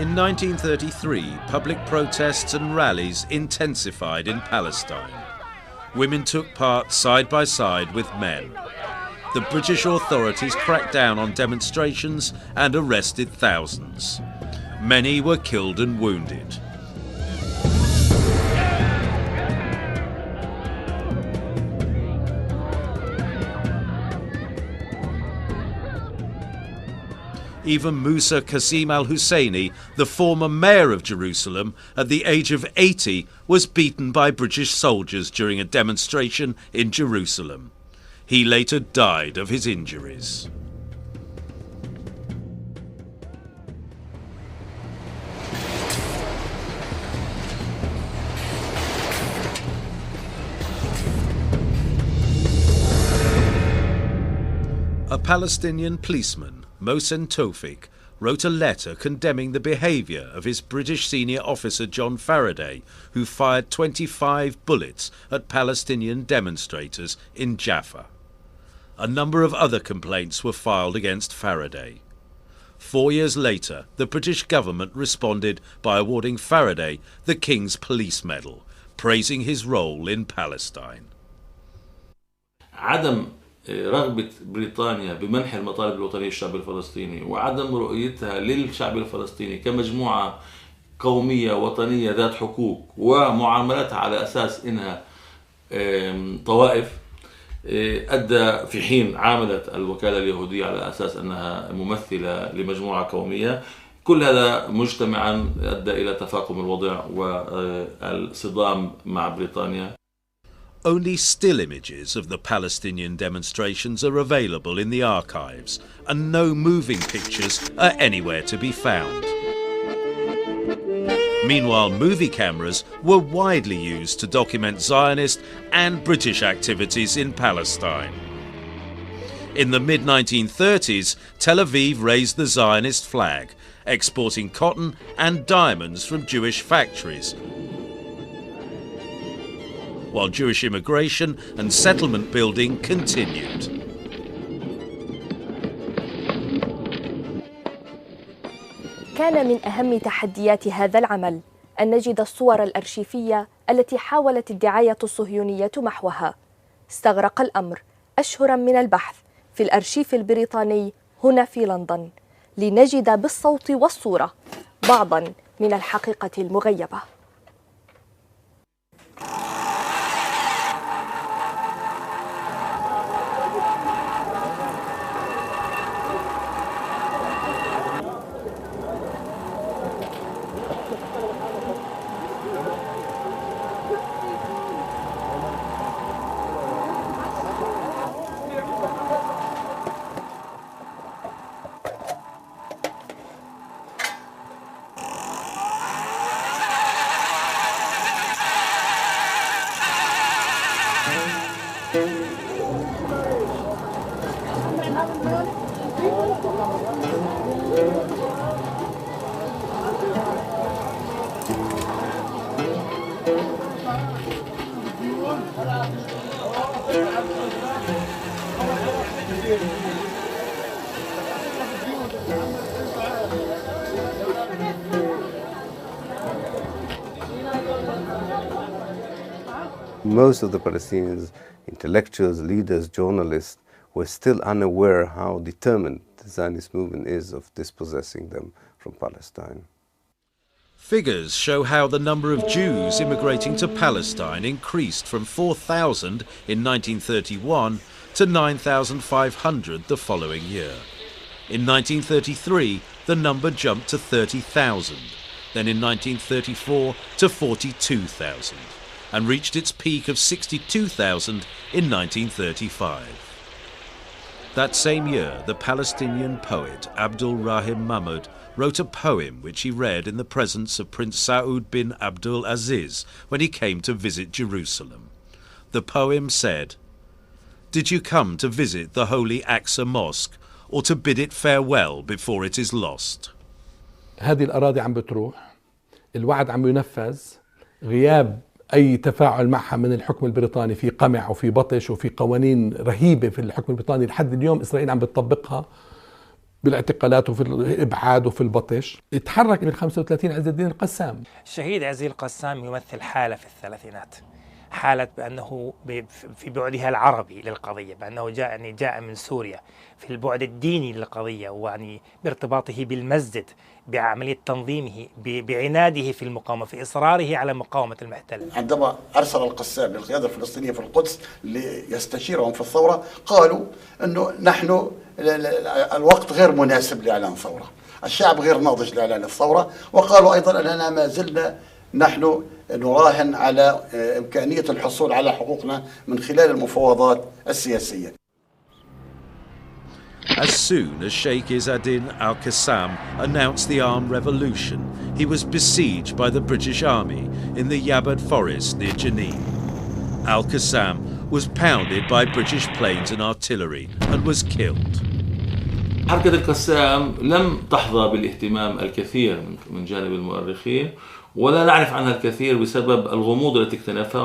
In 1933, public protests and rallies intensified in Palestine. Women took part side by side with men. The British authorities cracked down on demonstrations and arrested thousands. Many were killed and wounded. Even Musa Qasim al-Husseini, the former mayor of Jerusalem, at the age of 80, was beaten by British soldiers during a demonstration in Jerusalem. He later died of his injuries. A Palestinian policeman, Mohsen Tawfik, wrote a letter condemning the behaviour of his British senior officer John Faraday, who fired 25 bullets at Palestinian demonstrators in Jaffa. A number of other complaints were filed against Faraday. 4 years later, the British government responded by awarding Faraday the King's Police Medal, praising his role in Palestine. عدم رغبة بريطانيا بمنح المطالب الوطنية للشعب الفلسطيني وعدم رؤيتها للشعب الفلسطيني كمجموعة قومية وطنية ذات حقوق ومعاملتها على أساس إنها طوائف أدى في حين عاملت الوكالة اليهودية على أساس أنها ممثلة لمجموعة قومية. كل هذا مجتمعا أدى إلى تفاقم الوضع والصدام مع بريطانيا. Only still images of the Palestinian demonstrations are available in the archives, and no moving pictures are anywhere to be found. Meanwhile, movie cameras were widely used to document Zionist and British activities in Palestine. In the mid-1930s, Tel Aviv raised the Zionist flag, exporting cotton and diamonds from Jewish factories, while Jewish immigration and settlement building continued. كان من أهم تحديات هذا العمل أن نجد الصور الأرشيفية التي حاولت الدعاية الصهيونية محوها. استغرق الأمر أشهراً من البحث في الأرشيف البريطاني هنا في لندن لنجد بالصوت والصورة بعضاً من الحقيقة المغيبة. Most of the Palestinians, intellectuals, leaders, journalists, were still unaware how determined the Zionist movement is of dispossessing them from Palestine. Figures show how the number of Jews immigrating to Palestine increased from 4,000 in 1931 to 9,500 the following year. In 1933, the number jumped to 30,000, then in 1934 to 42,000, and reached its peak of 62,000 in 1935. That same year, the Palestinian poet Abdul Rahim Mahmoud wrote a poem which he read in the presence of Prince Saud bin Abdul Aziz when he came to visit Jerusalem. The poem said, "Did you come to visit the holy Aqsa Mosque or to bid it farewell before it is lost?" هذه الأراضي عم بتروح، الوعد عم ينفذ، غياب أي تفاعل معها من الحكم البريطاني في قمع وفي بطش وفي قوانين رهيبة في الحكم البريطاني لحد اليوم إسرائيل عم بتطبقها بالاعتقالات وفي الإبعاد وفي البطش. اتحرك بال 35 عز الدين القسام. الشهيد عز الدين القسام يمثل حالة في الثلاثينات، حالة بأنه في بعدها العربي للقضية، بأنه جاء من سوريا، في البعد الديني للقضية، ويعني بارتباطه بالمسجد، بعملية تنظيمه، بعناده في المقاومة، في إصراره على مقاومة المحتل. عندما أرسل القسام للقيادة الفلسطينية في القدس ليستشيرهم في الثورة، قالوا أنه نحن الوقت غير مناسب لإعلان ثورة، الشعب غير ناضج لإعلان الثورة، وقالوا أيضا أننا ما زلنا نحن نراهن على إمكانية الحصول على حقوقنا من خلال المفاوضات السياسية. As soon as Sheikh Izzeddin al-Qassam announced the armed revolution, he was besieged by the British Army in the Yabad forest near Jenin. Al-Qassam was pounded by British planes and artillery and was killed. حركة القسام لم تحظى بالاهتمام الكثير من جانب المؤرخين، ولا نعرف عنها الكثير بسبب الغموض التي اكتنفها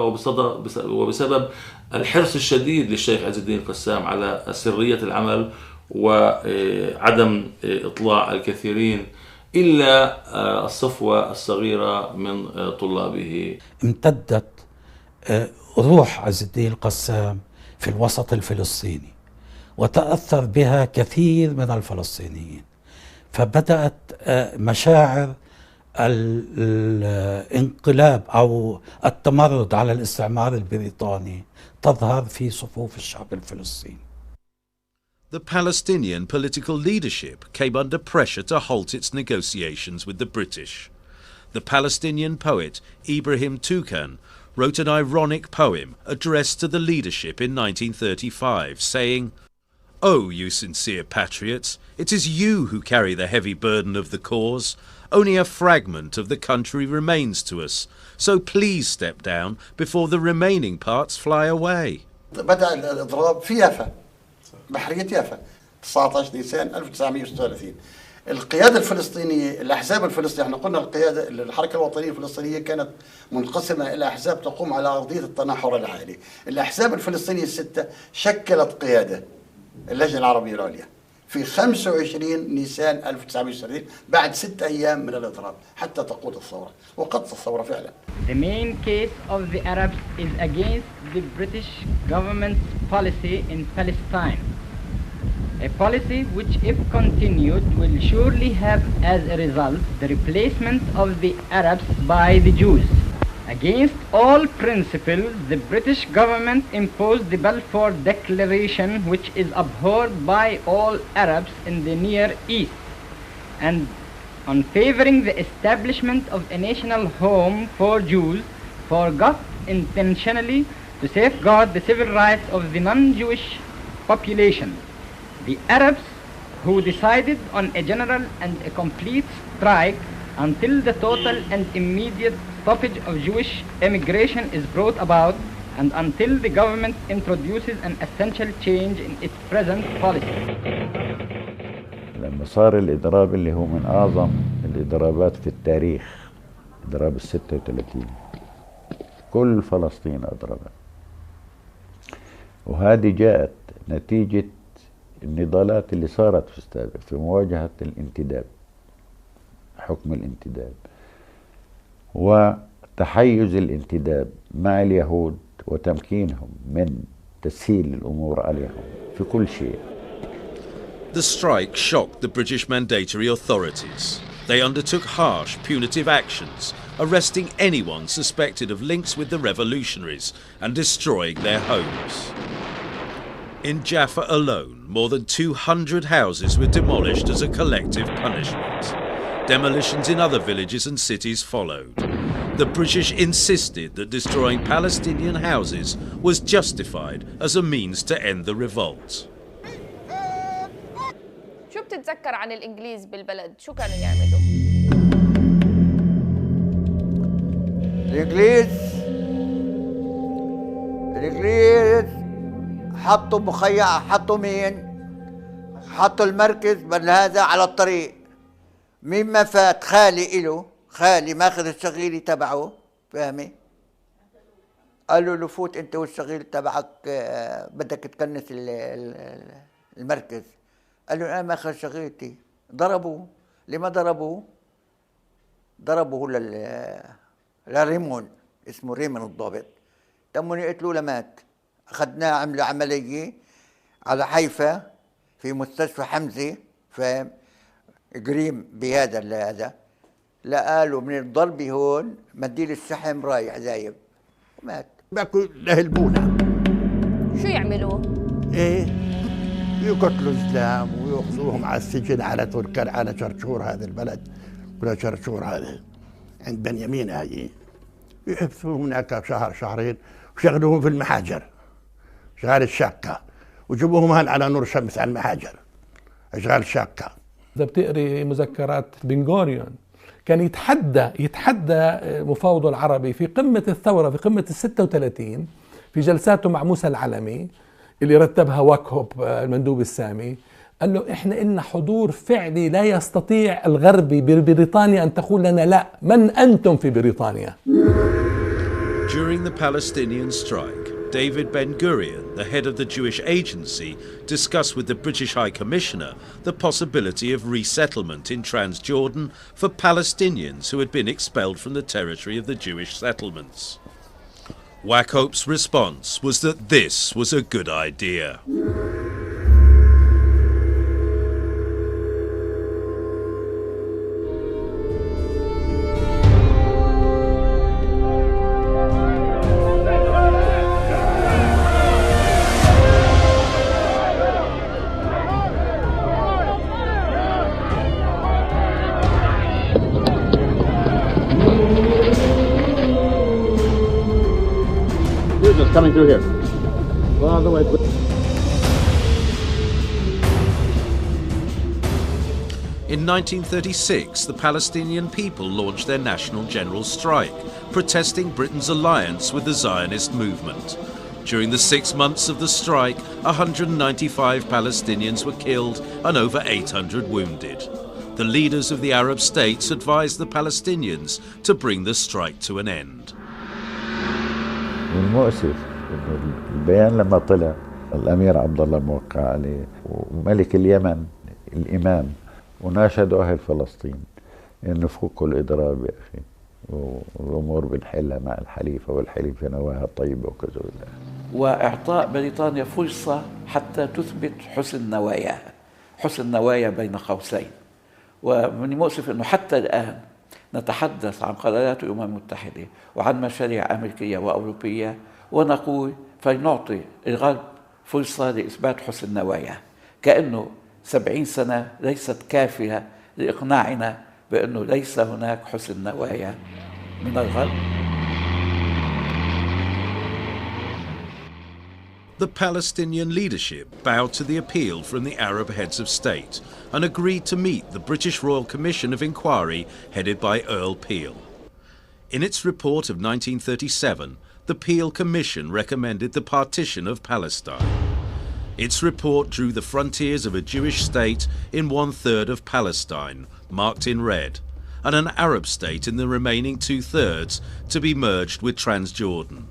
وبسبب الحرص الشديد للشيخ عز الدين القسام على سرية العمل وعدم إطلاع الكثيرين إلا الصفوة الصغيرة من طلابه. امتدت روح عز الدين القسام في الوسط الفلسطيني وتأثر بها كثير من الفلسطينيين، فبدأت مشاعر الانقلاب أو التمرد على الاستعمار البريطاني تظهر في صفوف الشعب الفلسطيني. The Palestinian political leadership came under pressure to halt its negotiations with the British. The Palestinian poet Ibrahim Toukan wrote an ironic poem addressed to the leadership in 1935, saying, "Oh, you sincere patriots, it is you who carry the heavy burden of the cause. Only a fragment of the country remains to us, so please step down before the remaining parts fly away." بدأ الإضراب في يافا، بحرية يافا 19 نيسان 1936. القيادة الفلسطينية، الأحزاب الفلسطينية، احنا قلنا القيادة الحركة الوطنية الفلسطينية كانت منقسمة إلى أحزاب تقوم على أرضية التناحر العائلي. الأحزاب الفلسطينية الستة شكلت قيادة اللجنة العربية العليا في 25 نيسان 1930 بعد 6 أيام من الإضراب حتى تقود الثورة، وقدت الثورة فعلا. The main case of the Arabs is against the British government's policy in Palestine. A policy which, if continued, will surely have as a result the replacement of the Arabs by the Jews. Against all principles, the British government imposed the Balfour Declaration, which is abhorred by all Arabs in the Near East, and on favoring the establishment of a national home for Jews, forgot intentionally to safeguard the civil rights of the non-Jewish population. The Arabs, who decided on a general and a complete strike until the total and immediate stoppage of Jewish immigration is brought about, and until the government introduces an essential change in its present policy. لما صار الإضراب اللي هو من أعظم الإضرابات في التاريخ، إضراب 36، كل فلسطين أضربت، وهذه جاءت نتيجة النضالات اللي صارت في السابق في مواجهة الانتداب، حكم الانتداب وتحيز الانتداب مع اليهود وتمكينهم من تسهيل الأمور عليهم في كل شيء. The strike shocked the British mandatory authorities. They undertook harsh, punitive actions, arresting anyone suspected of links with the revolutionaries and destroying their homes. In Jaffa alone, more than 200 houses were demolished as a collective punishment. Demolitions in other villages and cities followed. The British insisted that destroying Palestinian houses was justified as a means to end the revolt. بتتذكر عن الإنجليز بالبلد؟ شو كانوا يعملوا؟ الإنجليز حطوا مخيع، حطوا مين؟ حطوا المركز بل هذا على الطريق. مين ما فات خالي إله، خالي ماخذ الشغيلي تبعه، فاهمي؟ قالوا له فوت انت والشغيل تبعك، بدك تكنس المركز. قال له انا ماخذ شغيلتي. ضربوه. لما ضربوه؟ ضربوه لريمون، اسمه ريمون الضابط. تموني قتلوا لمات. اخذناه عملوا عمليه على حيفا في مستشفى حمزه، فاهم؟ قريم بهذا لا قالوا من الضربه هون منديل الشحم رايح زايب ومات. باكو لهلبونا. شو يعملوا؟ ايه يقتلوا الزلام ويأخذوهم على السجن على تركان، على شرشور هذا البلد ولا شرشور هذا عند بنيامين هاي، يحبسوهم هناك شهر شهرين وشغلوهم في المحاجر، شغال الشاكة، وجيبوهم هان على نور شمس على المحاجر، اشغال الشاكة. إذا بتقري مذكرات بن غوريون كان يتحدى مفاوضه العربي في قمة الثورة، في قمة 36 في جلساته مع موسى العلمي اللي رتبها واكهوب المندوب السامي. قال له احنا إلنا حضور فعلي، لا يستطيع الغربي ببريطانيا أن تقول لنا لا، من أنتم في بريطانيا. During the Palestinian strike, David Ben-Gurion, the head of the Jewish Agency, discussed with the British High Commissioner the possibility of resettlement in Transjordan for Palestinians who had been expelled from the territory of the Jewish settlements. Wackhope's response was that this was a good idea. Coming through here. Go all the way through. In 1936, the Palestinian people launched their national general strike, protesting Britain's alliance with the Zionist movement. During the 6 months of the strike, 195 Palestinians were killed and over 800 wounded. The leaders of the Arab states advised the Palestinians to bring the strike to an end. والمؤسف انه البيان لما طلع الامير عبد الله موقع عليه وملك اليمن الامام، وناشدوا اهل فلسطين انه فكوا الاضراب يا اخي، والامور بنحلها مع الحليفه، والحليفه نواها طيبه وكذا. واعطاء بريطانيا فرصه حتى تثبت حسن نواياها، حسن نوايا بين قوسين. ومن المؤسف انه حتى الان نتحدث عن قرارات الأمم المتحدة وعن مشاريع أمريكية وأوروبية ونقول فلنعطي الغرب فرصة لإثبات حسن نوايا، كأنه 70 سنة ليست كافية لإقناعنا بأنه ليس هناك حسن نوايا من الغرب. The Palestinian leadership bowed to the appeal from the Arab heads of state and agreed to meet the British Royal Commission of Inquiry headed by Earl Peel. In its report of 1937, the Peel Commission recommended the partition of Palestine. Its report drew the frontiers of a Jewish state in 1/3 of Palestine, marked in red, and an Arab state in the remaining 2/3 to be merged with Transjordan.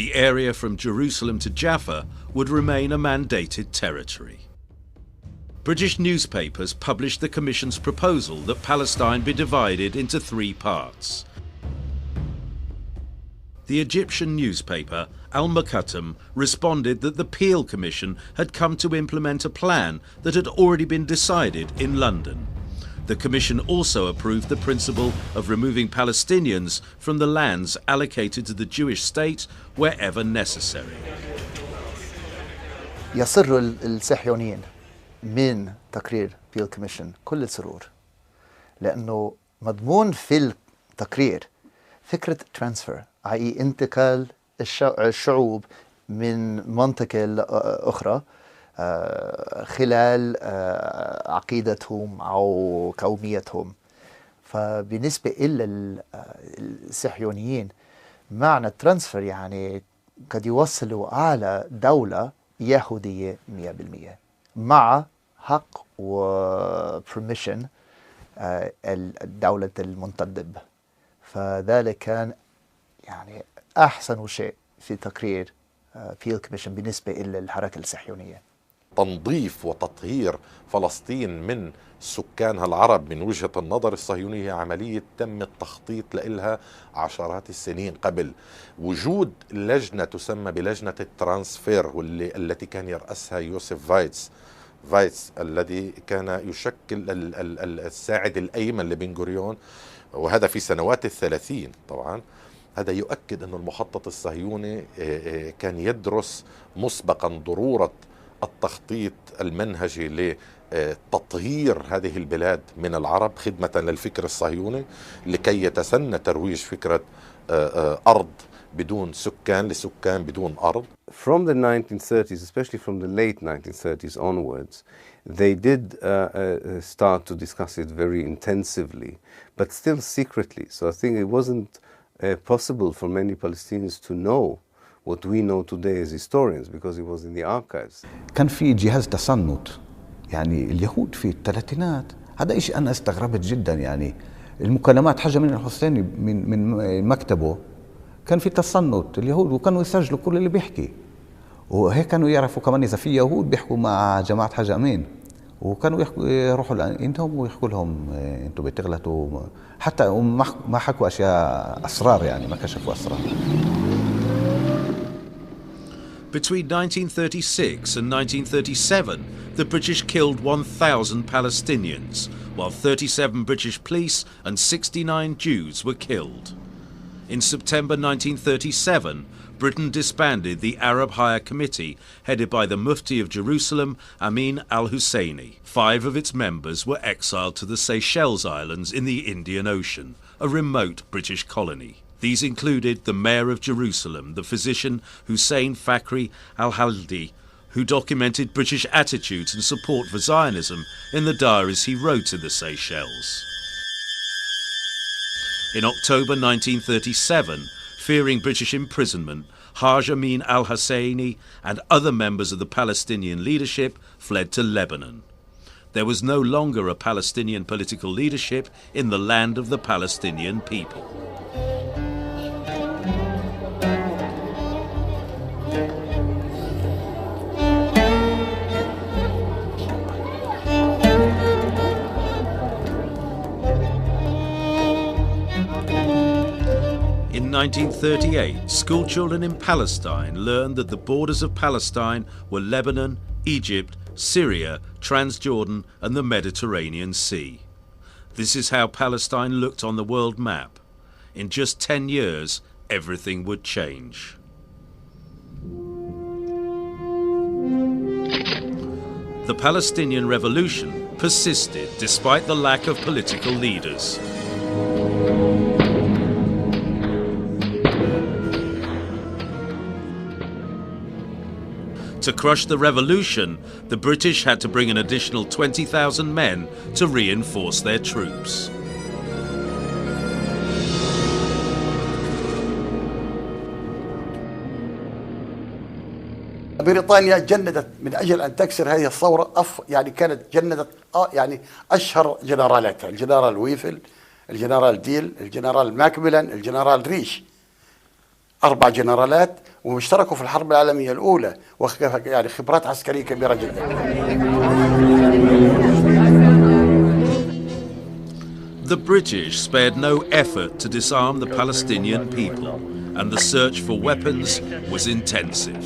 The area from Jerusalem to Jaffa would remain a mandated territory. British newspapers published the Commission's proposal that Palestine be divided into 3 parts. The Egyptian newspaper Al-Muqattam responded that the Peel Commission had come to implement a plan that had already been decided in London. The Commission also approved the principle of removing Palestinians from the lands allocated to the Jewish state wherever necessary. يسر الصهيونيين من تقرير بيل كوميشن كل السرور، لأنه مضمون في التقرير فكرة ترانسفير، أي انتقال الشعوب من منطقة أخرى خلال عقيدتهم أو قوميتهم. فبالنسبة إلى الصهيونيين معنى الترانسفير يعني قد يوصلوا على دولة يهودية 100% مع حق وبرميشن الدولة المنتدب. فذلك كان يعني أحسن شيء في تقرير بيل كوميشن بالنسبة إلى الحركة الصهيونية. تنظيف وتطهير فلسطين من سكانها العرب من وجهة النظر الصهيونية عملية تم التخطيط لها عشرات السنين قبل. وجود لجنة تسمى بلجنة الترانسفير التي كان يرأسها يوسف فايتس الذي كان يشكل الساعد الأيمن لبن غوريون، وهذا في سنوات ال30 طبعا. هذا يؤكد أن المخطط الصهيوني كان يدرس مسبقا ضرورة التخطيط المنهجي لتطهير هذه البلاد من العرب خدمة للفكر الصهيوني لكي يتسنى ترويج فكرة أرض بدون سكان لسكان بدون أرض. From the 1930s, especially from the late 1930s onwards, they did start to discuss it very intensively, but still secretly. So I think it wasn't possible for many Palestinians to know what we know today as historians because it was in the archives. كان في جهاز تصنت، يعني اليهود في الثلاثينات، هذا إشي أنا استغربت جدا. يعني المكالمات حاجة من الحسيني من مكتبه كان في تصنت اليهود، وكانوا يسجلوا كل اللي بيحكي، وهيك كانوا يعرفوا كمان إذا في يهود بيحكوا مع جماعة حاج أمين، وكانوا يروحوا لهم ويحكوا لهم أنتوا بتغلطوا، حتى ما حكوا أشياء أسرار، يعني ما كشفوا أسرار. Between 1936 and 1937, the British killed 1,000 Palestinians, while 37 British police and 69 Jews were killed. In September 1937, Britain disbanded the Arab Higher Committee, headed by the Mufti of Jerusalem, Amin al-Husseini. 5 of its members were exiled to the Seychelles Islands in the Indian Ocean, a remote British colony. These included the Mayor of Jerusalem, the physician Hussein Fakhri al-Haldi, who documented British attitudes and support for Zionism in the diaries he wrote in the Seychelles. In October 1937, fearing British imprisonment, Haj Amin al-Husseini and other members of the Palestinian leadership fled to Lebanon. There was no longer a Palestinian political leadership in the land of the Palestinian people. In 1938, schoolchildren in Palestine learned that the borders of Palestine were Lebanon, Egypt, Syria, Transjordan and the Mediterranean Sea. This is how Palestine looked on the world map. In just 10 years, everything would change. The Palestinian Revolution persisted despite the lack of political leaders. To crush the revolution, the British had to bring an additional 20,000 men to reinforce their troops. بريطانيا جندت من أجل أن تكسر هذه الثورة، يعني كانت جندت يعني أشهر جنرالاتها، الجنرال ويفل، الجنرال ديل، الجنرال ماكميلان، الجنرال ريش. 4 جنرالات واشتركوا في الحرب العالمية الأولى، يعني خبرات عسكرية كبيرة جدا. The British spared no effort to disarm the Palestinian people, and the search for weapons was intensive.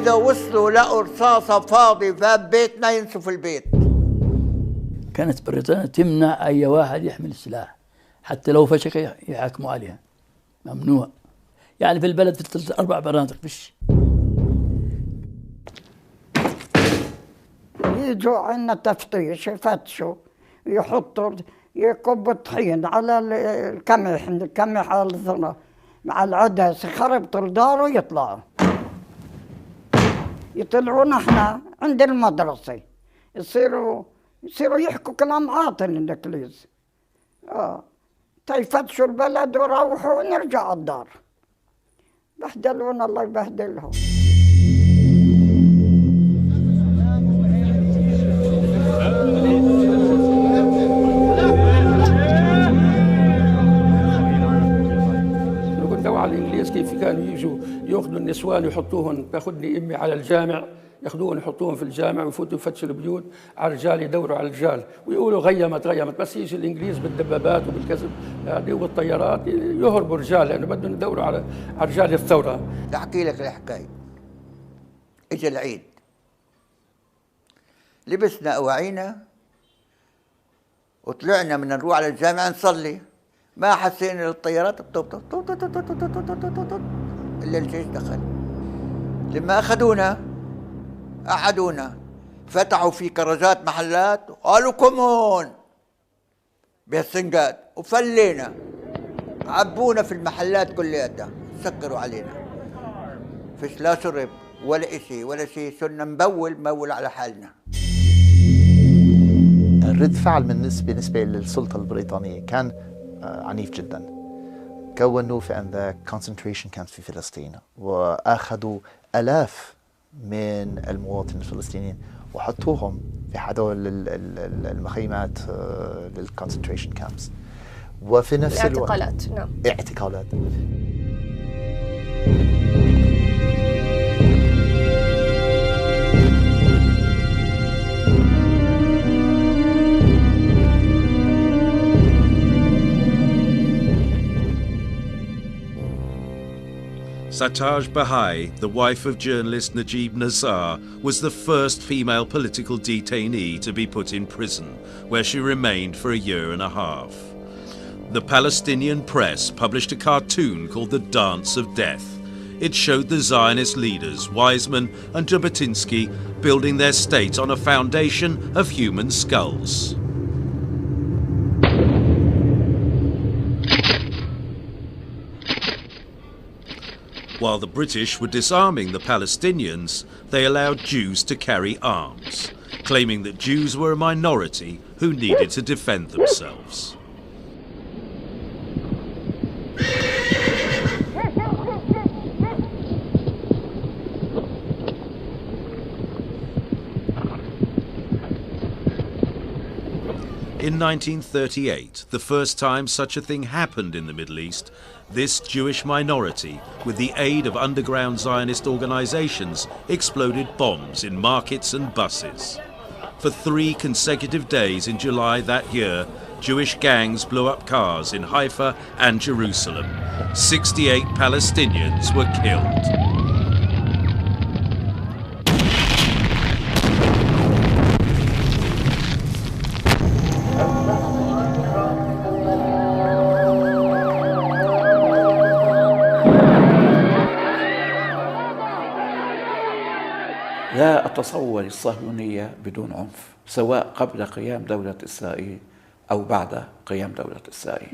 إذا وصلوا لقوا رصاصة فاضي باب بيتنا ينسوا البيت. كانت بريطانيا تمنع أي واحد يحمل سلاح، حتى لو فشخ يحاكموا عليها، ممنوع. يعني في البلد في 4 مناطق فيش. يجوا عندنا تفتيش، يفتشوا، يحطوا يكبوا الطحين على القمح على الذرة مع العدس، يخربطوا الدار ويطلعوا. يطلعونا احنا عند المدرسة، يصيروا يحكوا كلام عاطل الانجليز. يفتشوا البلد ويروحوا ونرجع الدار. بهدلونا الله يبهدلهم. على الانجليز كيف كانوا يجوا ياخذوا النسوان ويحطوهم، تاخذني امي على الجامع، ياخذوهم يحطوهم في الجامع ويفوتوا يفتشوا البيوت على الرجال، يدوروا على الرجال ويقولوا غيمت، بس يجي الانجليز بالدبابات وبالكذب يعني والطيارات يهربوا الرجال لانه بدهم يدوروا على رجال الثوره. بدي احكي لك الحكايه. اجى العيد، لبسنا أواعينا وطلعنا من نروح على الجامعة نصلي، ما حسينا للطيارات إلا الجيش دخل. لما أخذونا قعدونا، فتحوا في كراجات محلات وقالوا كمون بهالسنقات وفلينا، عبونا في المحلات كلياتها، سكروا علينا، فيش لا شرب ولا إشي ولا شيء، صرنا مبول على حالنا. رد فعل بالنسبة للسلطة البريطانية كان عنيف جدا. كونوا في عندك concentration camps في فلسطين، وأخذوا آلاف من المواطنين الفلسطينيين وحطوهم في هذول المخيمات للconcentration camps، وفي نفس الوقت اعتقالات. نعم، اعتقالات. Sataj Bahai, the wife of journalist Najib Nazar, was the first female political detainee to be put in prison, where she remained for a year and a half. The Palestinian press published a cartoon called The Dance of Death. It showed the Zionist leaders, Weizmann and Jabotinsky, building their state on a foundation of human skulls. While the British were disarming the Palestinians, they allowed Jews to carry arms, claiming that Jews were a minority who needed to defend themselves. In 1938, the first time such a thing happened in the Middle East, this Jewish minority, with the aid of underground Zionist organizations, exploded bombs in markets and buses. For 3 consecutive days in July that year, Jewish gangs blew up cars in Haifa and Jerusalem. 68 Palestinians were killed. لا أتصور الصهيونية بدون عنف، سواء قبل قيام دولة إسرائيل أو بعد قيام دولة إسرائيل.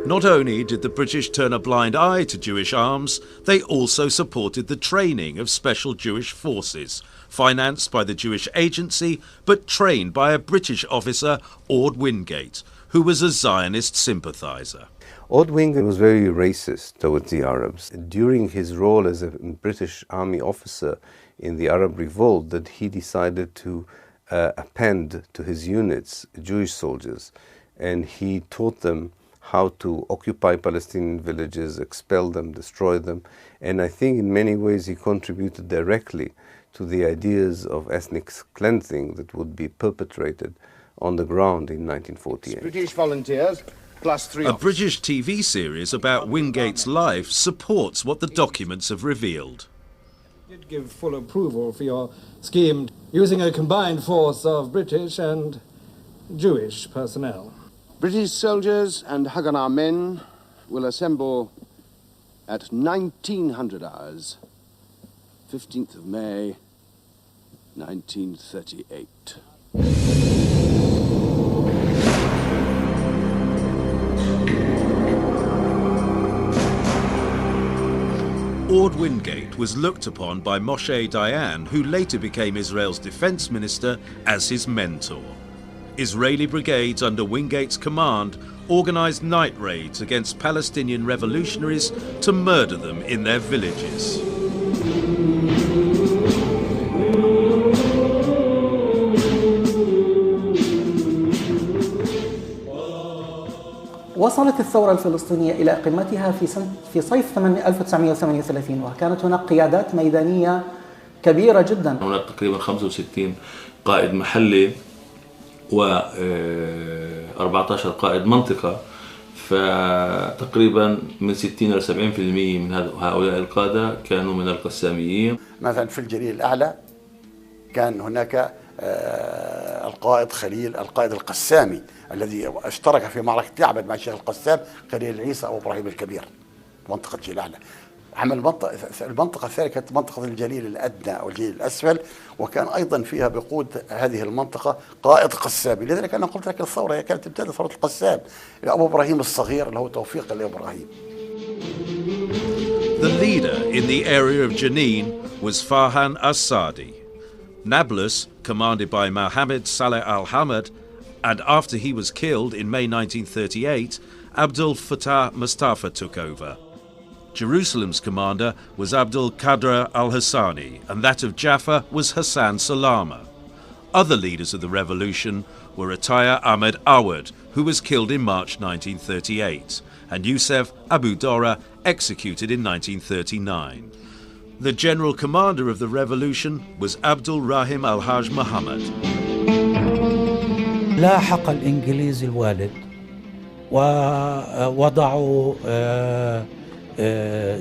Not only did the British turn a blind eye to Jewish arms, they also supported the training of special Jewish forces, financed by the Jewish Agency, but trained by a British officer, Ord Wingate, who was a Zionist sympathizer. Ord Wingate was very racist towards the Arabs. During his role as a British army officer in the Arab revolt, that he decided to append to his units Jewish soldiers, and he taught them how to occupy Palestinian villages, expel them, destroy them, and I think in many ways he contributed directly to the ideas of ethnic cleansing that would be perpetrated on the ground in 1948. British volunteers. A British TV series about Wingate's life supports what the documents have revealed. Did give full approval for your scheme using a combined force of British and Jewish personnel. British soldiers and Haganah men will assemble at 1900 hours, 15th of May, 1938. Orde Wingate was looked upon by Moshe Dayan, who later became Israel's defense minister, as his mentor. Israeli brigades under Wingate's command organized night raids against Palestinian revolutionaries to murder them in their villages. وصلت الثورة الفلسطينية إلى قمتها في صيف 1938 وكانت هناك قيادات ميدانية كبيرة جدا. هناك تقريبا 65 قائد محلي و 14 قائد منطقة، فتقريبا من 60 إلى 70% من هؤلاء القادة كانوا من القساميين. مثلا في الجليل الأعلى كان هناك القائد خليل القائد القسامي الذي اشترك في معركة يعبد مع الشيخ القسام خليل عيسى أو إبراهيم الكبير منطقة الجليل الأعلى. عمل المنطقة الثانية كانت منطقة الجليل الأدنى أو الجليل الأسفل، وكان أيضا فيها بقود هذه المنطقة قائد قسامي. لذلك أنا قلت لك الثورة هي كانت ابتدت ثورة القسام، أبو إبراهيم الصغير اللي هو توفيق لإبراهيم. The leader in the area of Jenin was Farhan as-Sadi. Nablus, commanded by Mohammed Saleh al-Hamad, and after he was killed in May 1938, Abdul Fattah Mustafa took over. Jerusalem's commander was Abdul Qadr al-Hassani, and that of Jaffa was Hassan Salama. Other leaders of the revolution were Ataya Ahmed Awad, who was killed in March 1938, and Youssef Abu Dora, executed in 1939. The general commander of the revolution was Abdul Rahim al-Haj Muhammad. لاحق الإنجليز الوالد ووضعوا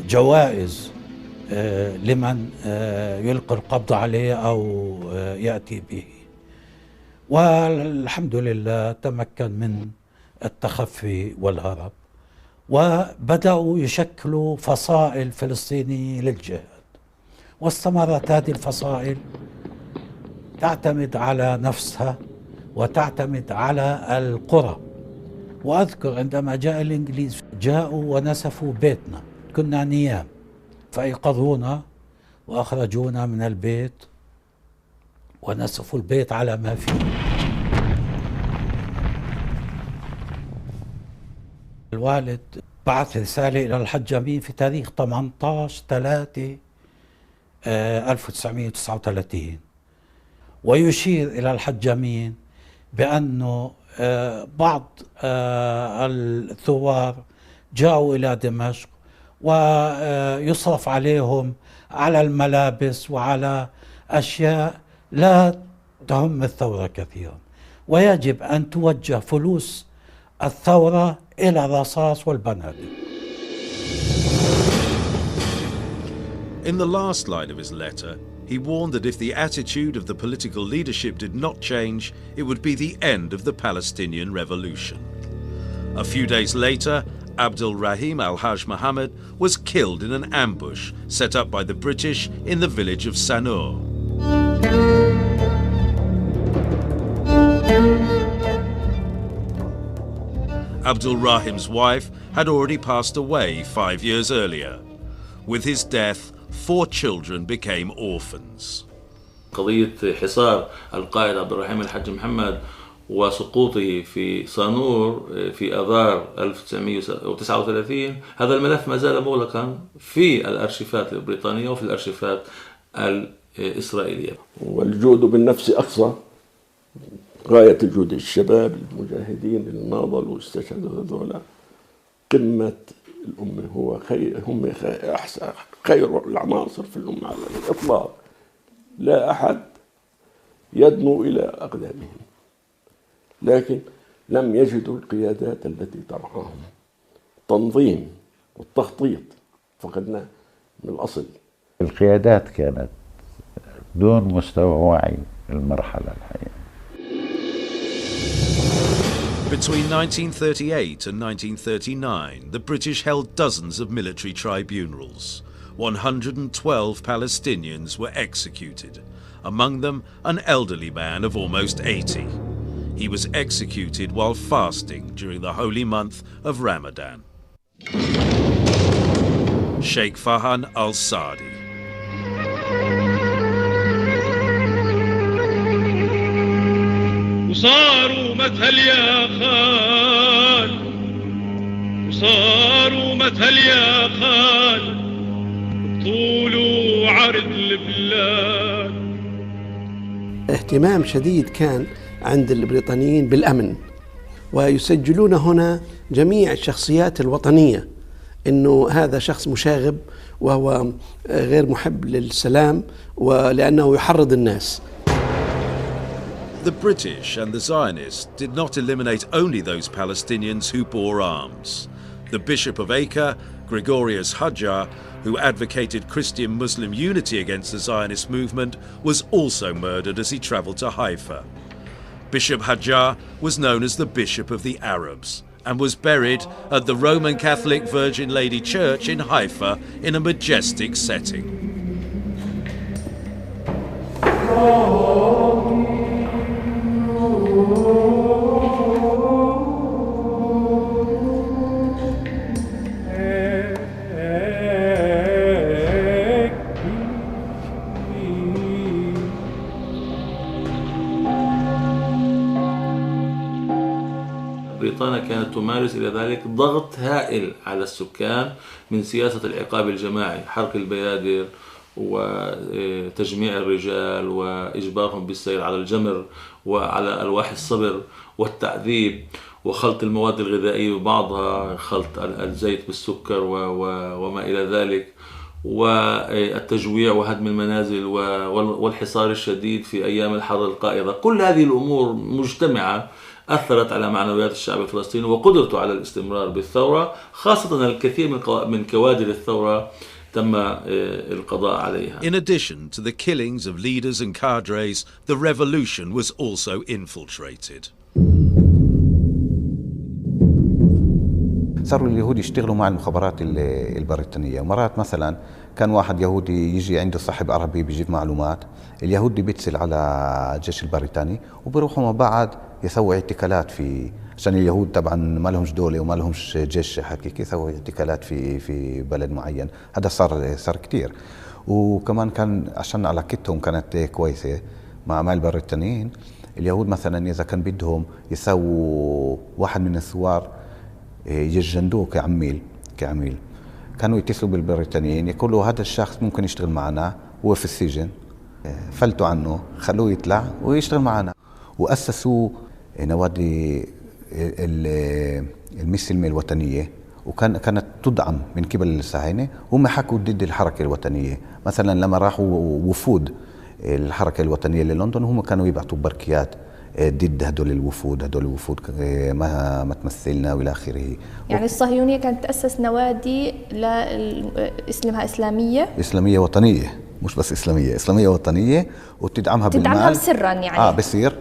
جوائز لمن يلقي القبض عليه أو يأتي به، والحمد لله تمكن من التخفي والهرب، وبدأوا يشكلوا فصائل فلسطينية للجهاد. واستمرت هذه الفصائل تعتمد على نفسها وتعتمد على القرى. وأذكر عندما جاء الإنجليز جاءوا ونسفوا بيتنا، كنا نيام، فأيقظونا وأخرجونا من البيت ونسفوا البيت على ما فيه. الوالد بعث رسالة إلى الحج أمين في تاريخ 18/3/1939 ويشير إلى الحج أمين بأنه بعض الثوار جاءوا إلى دمشق ويصرف عليهم على الملابس وعلى أشياء لا تهم الثورة كثيرا، ويجب أن توجه فلوس الثورة إلى الرصاص والبنادق. In the last line of his letter, he warned that if the attitude of the political leadership did not change, it would be the end of the Palestinian revolution. A few days later, Abdul Rahim al-Haj Muhammad was killed in an ambush set up by the British in the village of Sanur. Abdul Rahim's wife had already passed away 5 years earlier. With his death, 4 children became orphans. قضية حصار القائد عبد الرحيم الحج محمد وسقوطه في صانور في آذار 1939، هذا الملف ما زال مغلقا في الأرشيفات البريطانية وفي الأرشيفات الإسرائيلية. والجود بالنفس أقصى غاية الجود، الشباب المجاهدين اللي ناضلوا واستشهدوا هذولا قمة الأمة، هم خير العناصر في الأمة على الإطلاق، لا أحد يدنو إلى أقدامهم، لكن لم يجدوا القيادات التي ترعاهم. التنظيم والتخطيط فقدناه من الأصل، القيادات كانت دون مستوى وعي المرحلة الحقيقة. Between 1938 and 1939, the British held dozens of military tribunals. 112 Palestinians were executed, among them an elderly man of almost 80. He was executed while fasting during the holy month of Ramadan. Sheikh Fahan al-Sadi. وصاروا مثل يا خال وصاروا مثل يا خال طول وعرض البلاد. اهتمام شديد كان عند البريطانيين بالأمن، ويسجلون هنا جميع الشخصيات الوطنية إنه هذا شخص مشاغب وهو غير محب للسلام ولأنه يحرض الناس. The British and the Zionists did not eliminate only those Palestinians who bore arms. The Bishop of Acre, Gregorius Hajjar, who advocated Christian-Muslim unity against the Zionist movement, was also murdered as he travelled to Haifa. Bishop Hajjar was known as the Bishop of the Arabs and was buried at the Roman Catholic Virgin Lady Church in Haifa in a majestic setting. بريطانيا كانت تمارس إلى ذلك ضغط هائل على السكان من سياسة العقاب الجماعي، حرق البيادر وتجميع الرجال وإجبارهم بالسير على الجمر وعلى ألواح الصبر والتعذيب وخلط المواد الغذائية ببعضها، خلط الزيت بالسكر وما إلى ذلك، والتجويع وهدم المنازل والحصار الشديد في أيام الحرب القائضة. كل هذه الأمور مجتمعة أثرت على معنويات الشعب الفلسطيني وقدرته على الاستمرار بالثورة، خاصة الكثير من كوادر الثورة تم القضاء عليها. In addition to the killings of leaders and cadres, the revolution was also infiltrated. صاروا اليهود يشتغلوا مع المخابرات البريطانية، ومرات مثلا كان واحد يهودي يجي عنده صاحب عربي بيجيب معلومات، اليهودي بيتصل على الجيش البريطاني وبيروحوا مع بعض يسووا اعتقالات في، عشان اليهود طبعا ما لهمش دولة وما لهمش جيش حقيقي، يسووا اعتقالات في بلد معين. هذا صار كتير. وكمان كان عشان علاقتهم كانت كويسة مع البريطانيين، اليهود مثلا إذا كان بدهم يسووا واحد من الثوار يجندوه كعميل كانوا يتصلوا بالبريطانيين يقولوا هذا الشخص ممكن يشتغل معنا، هو في السجن، فلتوا عنه خلوه يطلع ويشتغل معنا. وأسسوا نوادي المسلمة الوطنية، وكانت تدعم من قبل الصهاينة، هم حكوا ضد الحركة الوطنية. مثلا لما راحوا وفود الحركة الوطنية للندن هم كانوا يبعثوا بركيات ضد هدول الوفود ما تمثلنا والى اخره. يعني الصهيونيه كانت تاسس نوادي اسمها اسلاميه وطنيه، مش بس اسلاميه وطنيه، وتدعمها بالمال سرا يعني بصير.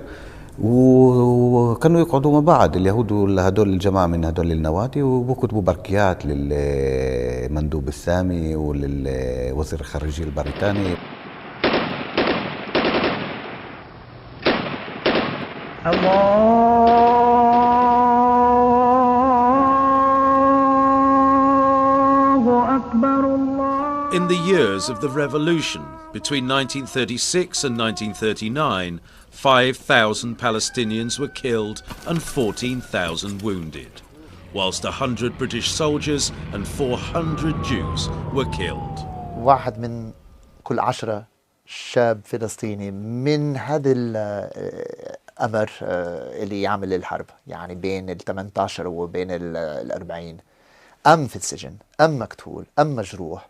وكانوا يقعدوا مع بعض اليهود هدول الجماعه من هدول النوادي وبكتبوا بركيات للمندوب السامي وللوزير الخارجيه البريطاني. In the years of the revolution, between 1936 and 1939, 5,000 Palestinians were killed and 14,000 wounded, whilst 100 British soldiers and 400 Jews were killed. واحد من كل 10 شاب فلسطيني من هذا الأمر اللي يعمل الحرب، يعني بين ال 18 وبين ال 40، أم في السجن، أم مقتول، أم مجروح،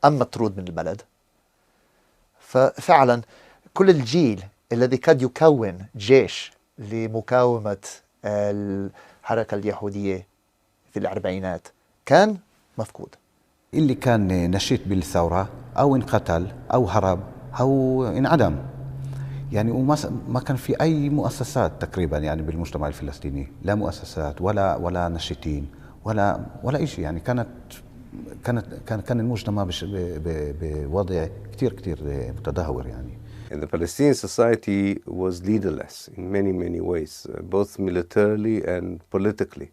أم مطرود من البلد. ففعلا كل الجيل الذي قد يكون جيش لمقاومة الحركة اليهودية في الأربعينات كان مفقود. اللي كان نشيط بالثورة أو انقتل أو هرب أو انعدم. يعني وما كان في أي مؤسسات تقريبا يعني بالمجتمع الفلسطيني، لا مؤسسات ولا نشيطين ولا شيء. يعني كان المجتمع بوضع كتير متدهور يعني. And the Palestinian society was leaderless in many ways, both militarily and politically.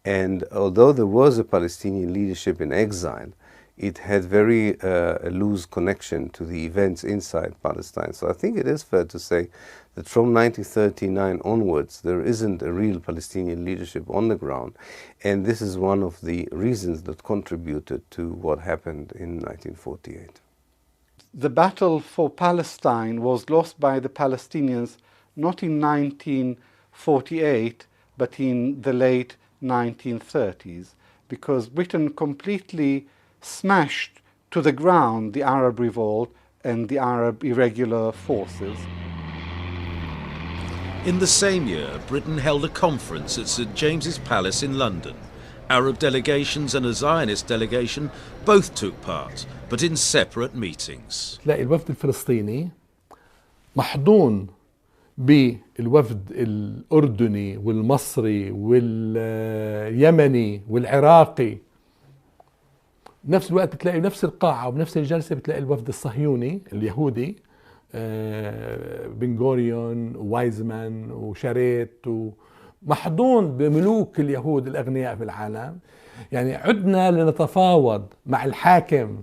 And although there was a Palestinian leadership in exile, it had very loose connection to the events inside Palestine. So I think it is fair to say that from 1939 onwards, there isn't a real Palestinian leadership on the ground. And this is one of the reasons that contributed to what happened in 1948. The battle for Palestine was lost by the Palestinians not in 1948, but in the late 1930s, because Britain completely smashed to the ground the Arab revolt and the Arab irregular forces. In the same year, Britain held a conference at St James's Palace in London. Arab delegations and a Zionist delegation both took part, but in separate meetings. تلاقي الوفد الفلسطيني محضون بالوفد الأردني والمصري واليمني والعراقي. بنفس الوقت بتلاقي بنفس القاعة وبنفس الجلسة بتلاقي الوفد الصهيوني اليهودي، بن غوريون ووايزمان وشاريت، محضون بملوك اليهود الأغنياء في العالم. يعني عدنا لنتفاوض مع الحاكم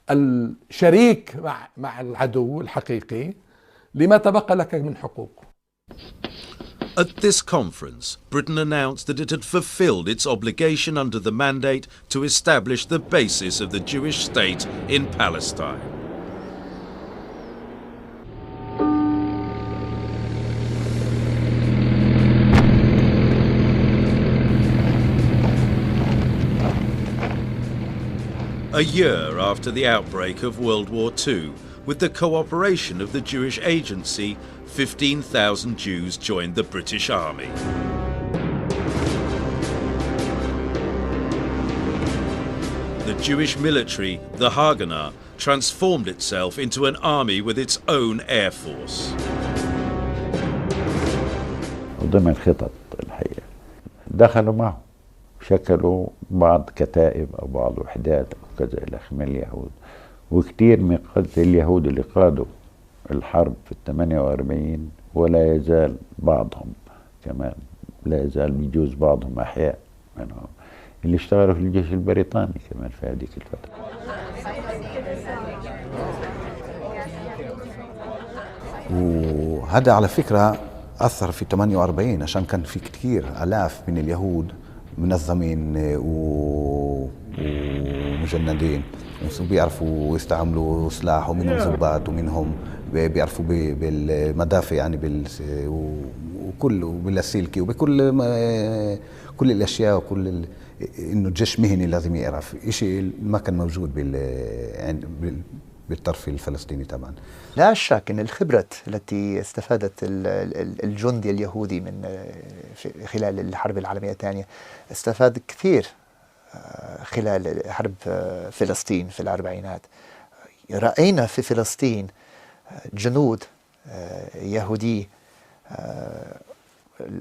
الشريك مع العدو الحقيقي لما تبقى لك من حقوق. At this conference, Britain announced that it had fulfilled its obligation under the mandate to establish the basis of the Jewish state in Palestine. A year after the outbreak of World War II, with the cooperation of the Jewish Agency, 15,000 Jews joined the British Army. The Jewish military, the Haganah, transformed itself into an army with its own air force. وضمن خطط الحقيقة دخلوا معه، شكلوا بعض كتائب أو بعض وحدات أو كذا إلى آخره من اليهود، وكثير من قادة اليهود اللي قادوا الحرب في 48 ولا يزال بعضهم كمان لا يزال بيجوز بعضهم أحياء منهم اللي اشتغلوا في الجيش البريطاني كمان في هذيك الفترة. وهذا على فكرة أثر في 48 عشان كان في كتير آلاف من اليهود منظمين ومجندين وبيعرفوا يستعملوا سلاح، ومنهم ضباط ومنهم بيعرفوا بالمدافع يعني وكل وباللاسلكي وبكل كل الاشياء وكل انه الجيش مهني لازم يعرف شيء ما كان موجود بالطرف الفلسطيني طبعا. لا شك ان الخبرة التي استفادت الجندي اليهودي من خلال الحرب العالمية الثانية استفاد كثير خلال حرب فلسطين في الأربعينات. رأينا في فلسطين جنود يهودي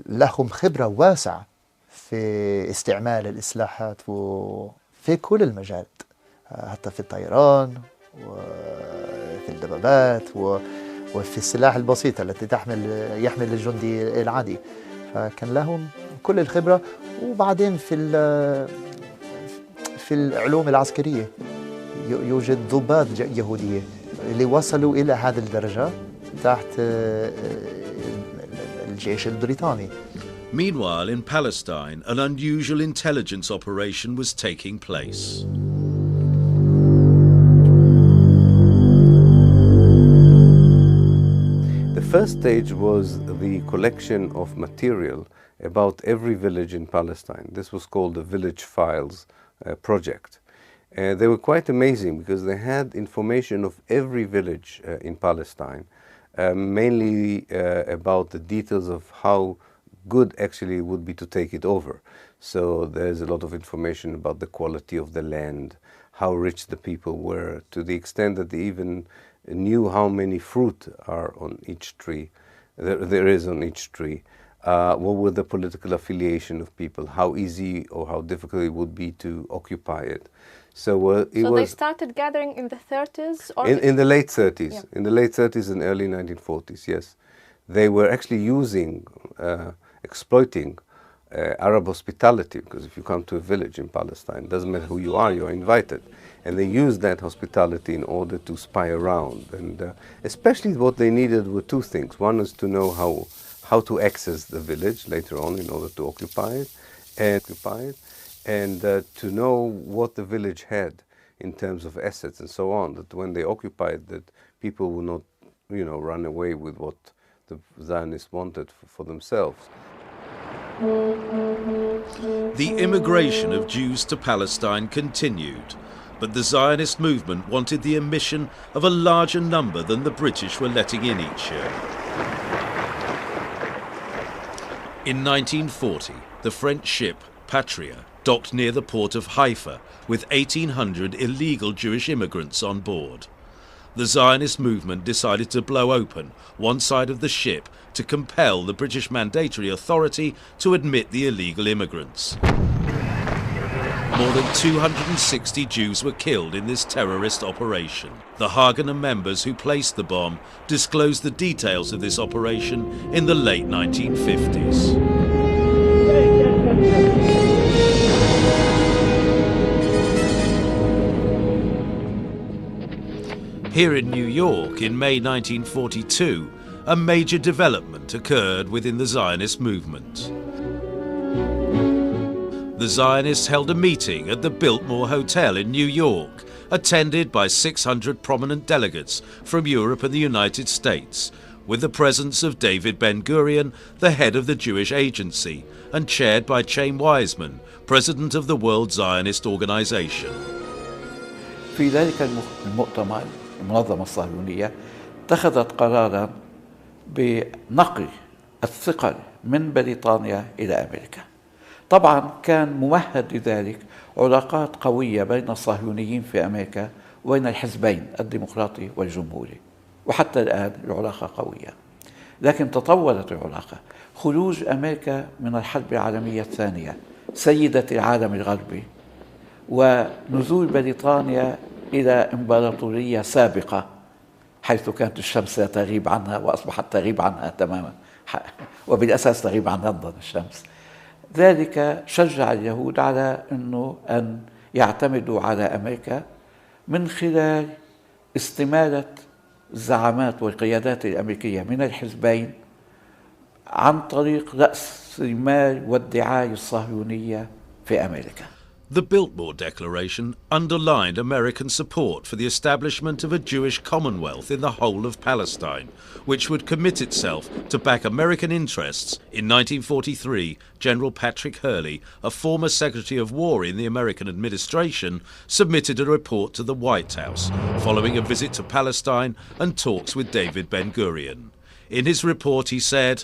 لهم خبرة واسعة في استعمال الإصلاحات وفي كل المجالات، حتى في الطيران وفي الدبابات وفي السلاح البسيطة التي يحمل الجندي العادي، فكان لهم كل الخبرة. وبعدين في العلوم العسكرية يوجد ضباط يهودية اللي وصلوا إلى هذه الدرجة تحت الجيش البريطاني. Meanwhile, in Palestine, an unusual intelligence operation was taking place. The first stage was the collection of material about every village in Palestine. This was called the Village Files project. They were quite amazing because they had information of every village in Palestine, mainly about the details of how good actually it would be to take it over. So there's a lot of information about the quality of the land, how rich the people were, to the extent that they even knew how many fruit are on each tree, there is on each tree. What were the political affiliation of people, how easy or how difficult it would be to occupy it. So they started gathering in the 30s? Or in the late 30s, yeah. In the late 30s and early 1940s, yes. They were actually using, exploiting Arab hospitality, because if you come to a village in Palestine, it doesn't matter who you are, you're invited. And they used that hospitality in order to spy around. And especially what they needed were two things. One is to know how to access the village later on in order to occupy it, and to know what the village had in terms of assets and so on, that when they occupied, that people would not, run away with what the Zionists wanted for themselves. The immigration of Jews to Palestine continued, but the Zionist movement wanted the admission of a larger number than the British were letting in each year. In 1940, the French ship Patria docked near the port of Haifa with 1,800 illegal Jewish immigrants on board. The Zionist movement decided to blow open one side of the ship to compel the British Mandatory Authority to admit the illegal immigrants. More than 260 Jews were killed in this terrorist operation. The Haganah members who placed the bomb disclosed the details of this operation in the late 1950s. Here in New York in May 1942, a major development occurred within the Zionist movement. The Zionists held a meeting at the Biltmore Hotel in New York, attended by 600 prominent delegates from Europe and the United States, with the presence of David Ben-Gurion, the head of the Jewish Agency, and chaired by Chaim Weizmann, president of the World Zionist Organization. في ذلك المؤتمر المنظمة الصهيونية اتخذت قرارا بنقل الثقل من بريطانيا إلى أمريكا. طبعا كان ممهد لذلك علاقات قوية بين الصهيونيين في أمريكا وبين الحزبين الديمقراطي والجمهوري، وحتى الآن العلاقة قوية. لكن تطورت العلاقة. خروج أمريكا من الحرب العالمية الثانية سيدة العالم الغربي، ونزول بريطانيا إلى إمبراطورية سابقة حيث كانت الشمس لا تغيب عنها وأصبحت تغيب عنها تماما، وبالأساس تغيب عن لندن الشمس. ذلك شجع اليهود على أن يعتمدوا على أمريكا من خلال استمالة الزعامات والقيادات الأمريكية من الحزبين عن طريق رأس المال والدعاية الصهيونية في أمريكا. The Biltmore Declaration underlined American support for the establishment of a Jewish Commonwealth in the whole of Palestine, which would commit itself to back American interests. In 1943, General Patrick Hurley, a former Secretary of War in the American administration, submitted a report to the White House following a visit to Palestine and talks with David Ben-Gurion. In his report he said,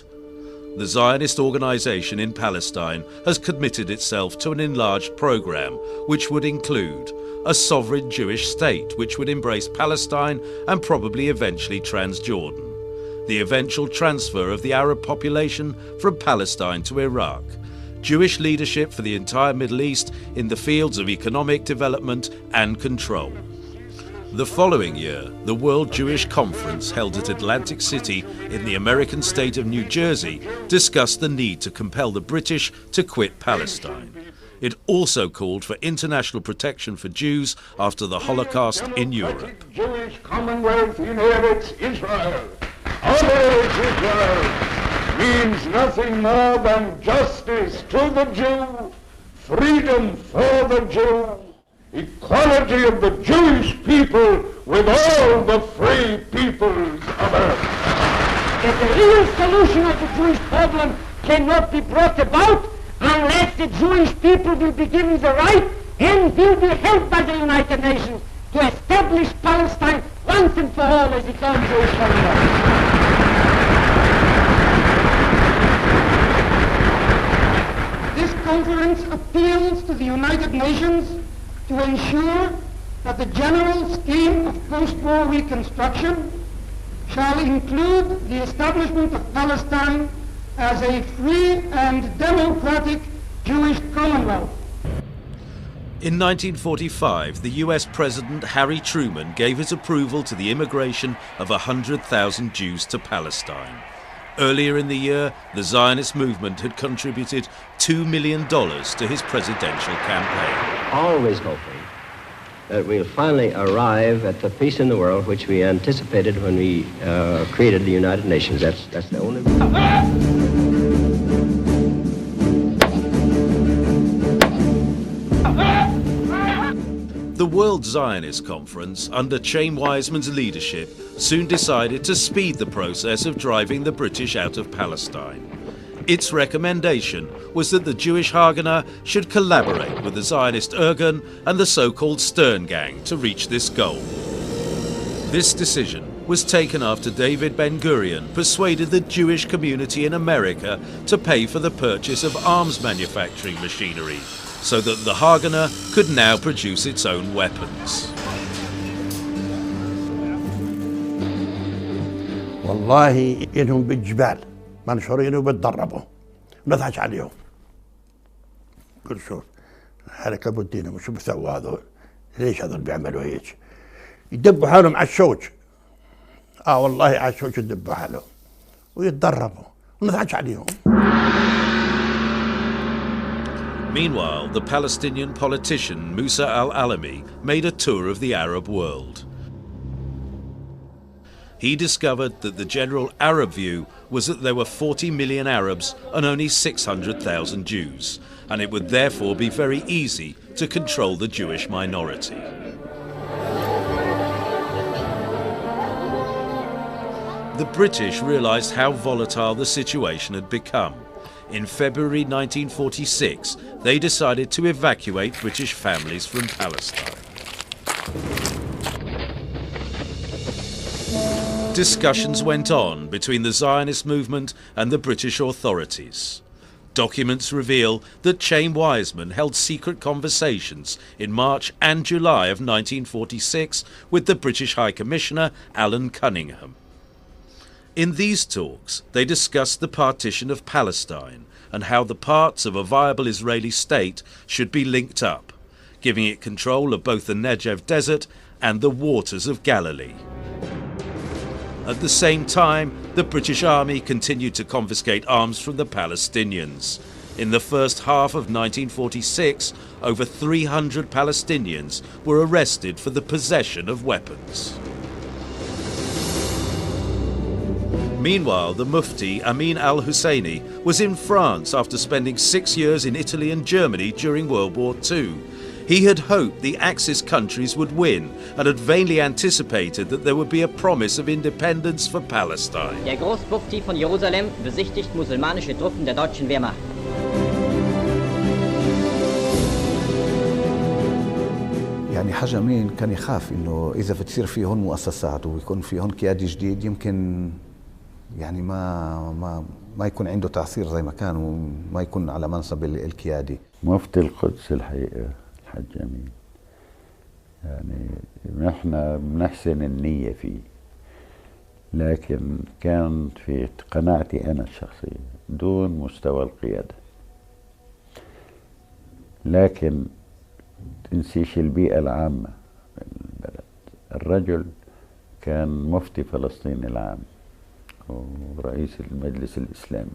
"The Zionist organization in Palestine has committed itself to an enlarged program which would include a sovereign Jewish state which would embrace Palestine and probably eventually Transjordan, the eventual transfer of the Arab population from Palestine to Iraq, Jewish leadership for the entire Middle East in the fields of economic development and control." The following year, the World Jewish Conference held at Atlantic City in the American state of New Jersey discussed the need to compel the British to quit Palestine. It also called for international protection for Jews after the Holocaust in Europe. Jewish Commonwealth inherits Israel. Honors Israel means nothing more than justice to the Jew, freedom for the Jew, equality of the Jewish people with all the free peoples of earth. That the real solution of the Jewish problem cannot be brought about unless the Jewish people will be given the right and will be helped by the United Nations to establish Palestine once and for all as its own Jewish homeland. This conference appeals to the United Nations to ensure that the general scheme of post-war reconstruction shall include the establishment of Palestine as a free and democratic Jewish Commonwealth. In 1945, the US President Harry Truman gave his approval to the immigration of 100,000 Jews to Palestine. Earlier in the year, the Zionist movement had contributed $2 million to his presidential campaign. Always hoping that we'll finally arrive at the peace in the world which we anticipated when we created the United Nations. That's the only The World Zionist Conference, under Chaim Weizmann's leadership, soon decided to speed the process of driving the British out of Palestine. Its recommendation was that the Jewish Haganah should collaborate with the Zionist Irgun and the so-called Stern Gang to reach this goal. This decision was taken after David Ben-Gurion persuaded the Jewish community in America to pay for the purchase of arms manufacturing machinery, so that the Haganah could now produce its own weapons. والله إنهم بالجبال منشورين وبتدربوا نضحك عليهم. كل شوف حركة بودينا وشو بسووا هذول؟ ليش هذول بيعملوا هيك؟ يدبوا حالهم على الشوك. والله على الشوك يدبوا حالهم ويتدربوا ونضحك عليهم. Meanwhile, the Palestinian politician Musa al-Alami made a tour of the Arab world. He discovered that the general Arab view was that there were 40 million Arabs and only 600,000 Jews, and it would therefore be very easy to control the Jewish minority. The British realized how volatile the situation had become. In February 1946, they decided to evacuate British families from Palestine. Discussions went on between the Zionist movement and the British authorities. Documents reveal that Chaim Weizmann held secret conversations in March and July of 1946 with the British High Commissioner Alan Cunningham. In these talks, they discussed the partition of Palestine and how the parts of a viable Israeli state should be linked up, giving it control of both the Negev desert and the waters of Galilee. At the same time, the British Army continued to confiscate arms from the Palestinians. In the first half of 1946, over 300 Palestinians were arrested for the possession of weapons. Meanwhile, the Mufti Amin al-Husseini was in France after spending 6 years in Italy and Germany during World War II. He had hoped the Axis countries would win and had vainly anticipated that there would be a promise of independence for Palestine. Der Großmufti von Jerusalem besichtigt musulmanische Truppen der deutschen Wehrmacht. يعني حاج أمين كان يخاف إنه إذا بتصير في هون مؤسسات ويكون في هون قيادي جديد يمكن يعني ما يكون عنده تأثير زي ما كان وما يكون على منصب القيادي. مفتي القدس الحقيقة الحاج أمين يعني نحن بنحسن النية فيه، لكن كان في قناعتي أنا الشخصية دون مستوى القيادة. لكن تنسيش البيئة العامة في البلد. الرجل كان مفتي فلسطين العام ورئيس المجلس الإسلامي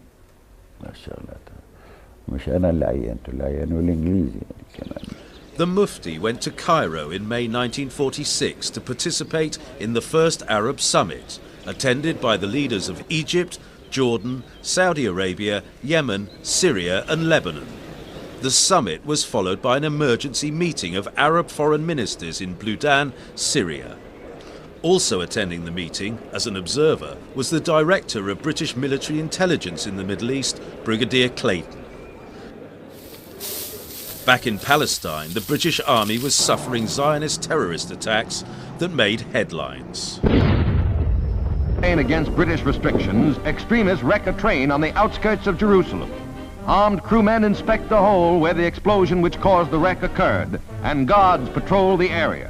الشغلات مش أنا اللي عينته، اللي عينه الإنجليزي يعني كمان. The Mufti went to Cairo in May 1946 to participate in the first Arab summit, attended by the leaders of Egypt, Jordan, Saudi Arabia, Yemen, Syria and Lebanon. The summit was followed by an emergency meeting of Arab foreign ministers in Bludan, Syria. Also attending the meeting, as an observer, was the director of British military intelligence in the Middle East, Brigadier Clayton. Back in Palestine, the British Army was suffering Zionist terrorist attacks that made headlines. Against British restrictions, extremists wreck a train on the outskirts of Jerusalem. Armed crewmen inspect the hole where the explosion which caused the wreck occurred, and guards patrol the area.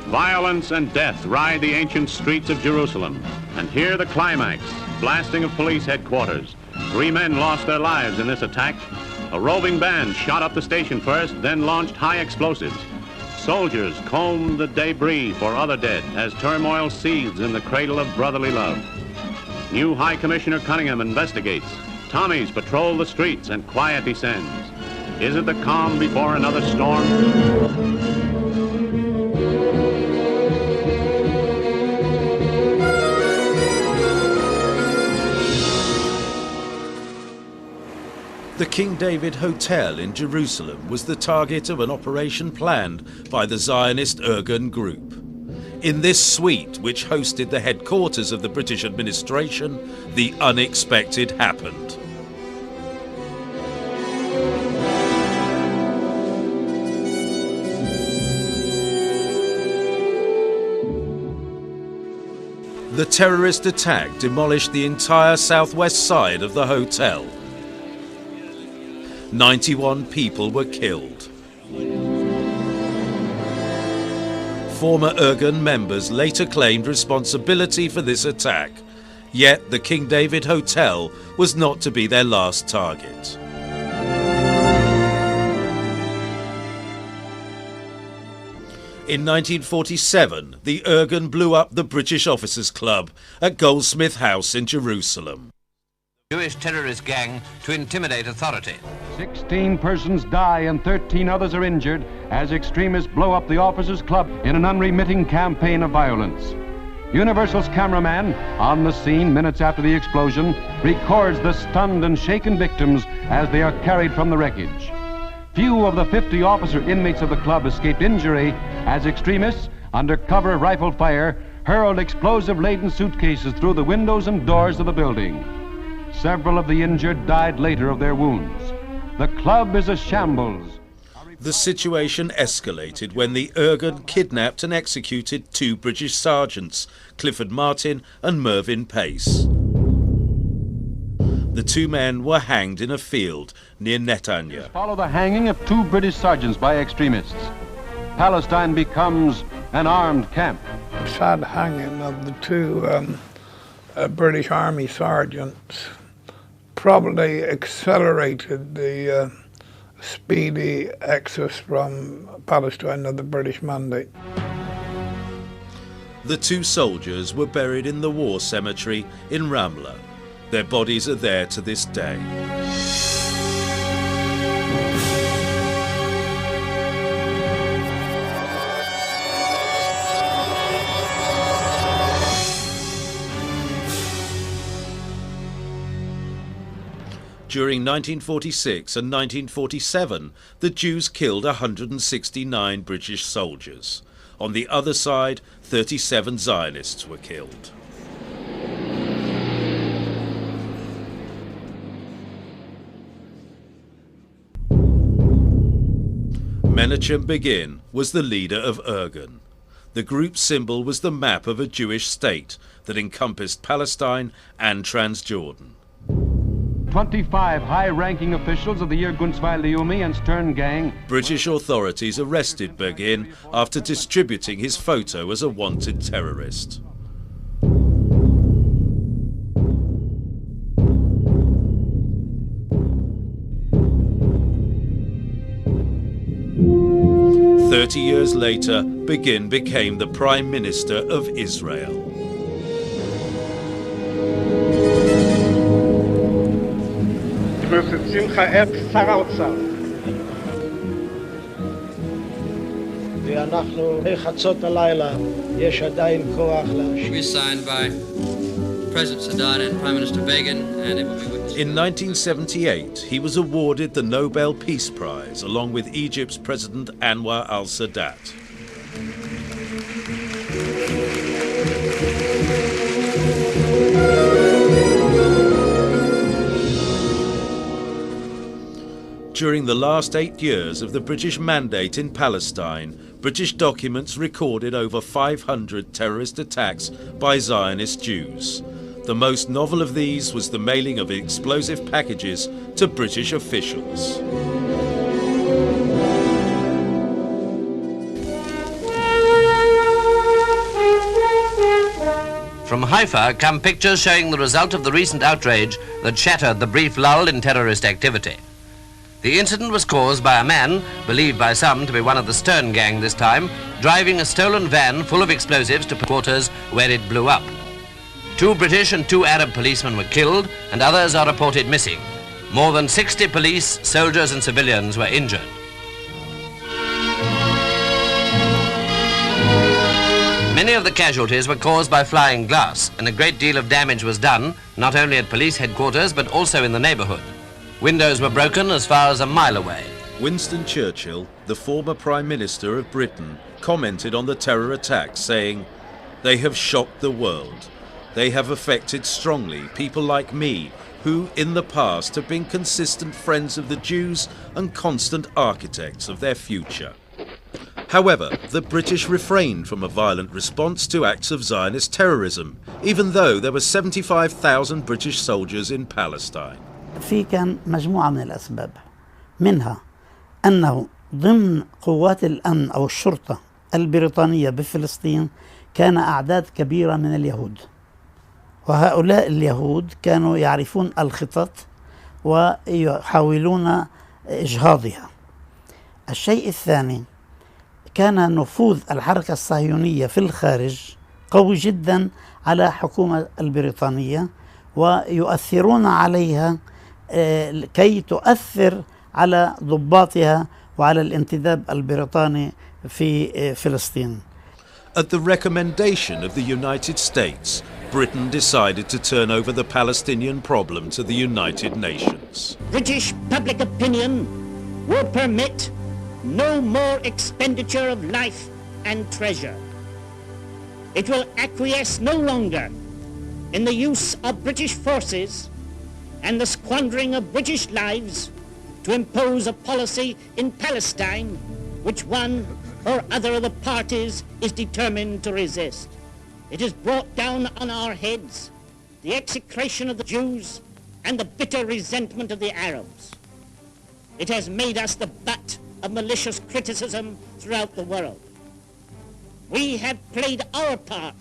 Violence and death ride the ancient streets of Jerusalem. And here the climax, blasting of police headquarters. 3 men lost their lives in this attack. A roving band shot up the station first, then launched high explosives. Soldiers combed the debris for other dead as turmoil seethes in the cradle of brotherly love. New High Commissioner Cunningham investigates. Tommies patrol the streets and quiet descends. Is it the calm before another storm? The King David Hotel in Jerusalem was the target of an operation planned by the Zionist Irgun Group. In this suite, which hosted the headquarters of the British administration, the unexpected happened. The terrorist attack demolished the entire southwest side of the hotel. 91 people were killed. Former Irgun members later claimed responsibility for this attack, yet the King David Hotel was not to be their last target. In 1947, the Irgun blew up the British Officers' Club at Goldsmith House in Jerusalem. Jewish terrorist gang to intimidate authority. 16 persons die and 13 others are injured as extremists blow up the Officers' Club in an unremitting campaign of violence. Universal's cameraman, on the scene minutes after the explosion, records the stunned and shaken victims as they are carried from the wreckage. Few of the 50 officer inmates of the club escaped injury as extremists, under cover of rifle fire, hurled explosive-laden suitcases through the windows and doors of the building. Several of the injured died later of their wounds. The club is a shambles. The situation escalated when the Irgun kidnapped and executed 2 British sergeants, Clifford Martin and Mervyn Pace. The 2 men were hanged in a field near Netanya. Follow the hanging of 2 British sergeants by extremists. Palestine becomes an armed camp. Sad hanging of the 2 British Army sergeants probably accelerated the speedy exodus from Palestine of the British Mandate. The 2 soldiers were buried in the war cemetery in Ramla. Their bodies are there to this day. During 1946 and 1947, the Jews killed 169 British soldiers. On the other side, 37 Zionists were killed. Menachem Begin was the leader of Irgun. The group's symbol was the map of a Jewish state that encompassed Palestine and Transjordan. 25 high-ranking officials of the Irgun-Zwei Leumi and Stern gang. British authorities arrested Begin after distributing his photo as a wanted terrorist. "30 years later, Begin became the Prime Minister of Israel. We signed by President Sadat and Prime Minister Begin, and it will be witnessed. In 1978, he was awarded the Nobel Peace Prize along with Egypt's President Anwar al-Sadat. During the last 8 years of the British Mandate in Palestine, British documents recorded over 500 terrorist attacks by Zionist Jews. The most novel of these was the mailing of explosive packages to British officials. From Haifa come pictures showing the result of the recent outrage that shattered the brief lull in terrorist activity. The incident was caused by a man, believed by some to be one of the Stern gang this time, driving a stolen van full of explosives to quarters where it blew up. 2 British and 2 Arab policemen were killed and others are reported missing. More than 60 police, soldiers and civilians were injured. Many of the casualties were caused by flying glass, and a great deal of damage was done, not only at police headquarters, but also in the neighbourhood. Windows were broken as far as a mile away. Winston Churchill, the former Prime Minister of Britain, commented on the terror attacks, saying, "They have shocked the world. They have affected strongly people like me, who in the past have been consistent friends of the Jews and constant architects of their future." However, the British refrained from a violent response to acts of Zionist terrorism, even though there were 75,000 British soldiers in Palestine. في كان مجموعة من الأسباب، منها أنه ضمن قوات الأمن أو الشرطة البريطانية بفلسطين كان أعداد كبيرة من اليهود، وهؤلاء اليهود كانوا يعرفون الخطط ويحاولون إجهاضها. الشيء الثاني، كان نفوذ الحركة الصهيونية في الخارج قوي جدا على الحكومة البريطانية، ويؤثرون عليها كي تؤثر على ضباطها وعلى الانتداب البريطاني في فلسطين. At the recommendation of the United States, Britain decided to turn over the Palestinian problem to the United Nations. British public opinion will permit no more expenditure of life and treasure. It will acquiesce no longer in the use of British forces and the squandering of British lives to impose a policy in Palestine which one or other of the parties is determined to resist. It has brought down on our heads the execration of the Jews and the bitter resentment of the Arabs. It has made us the butt of malicious criticism throughout the world. We have played our part.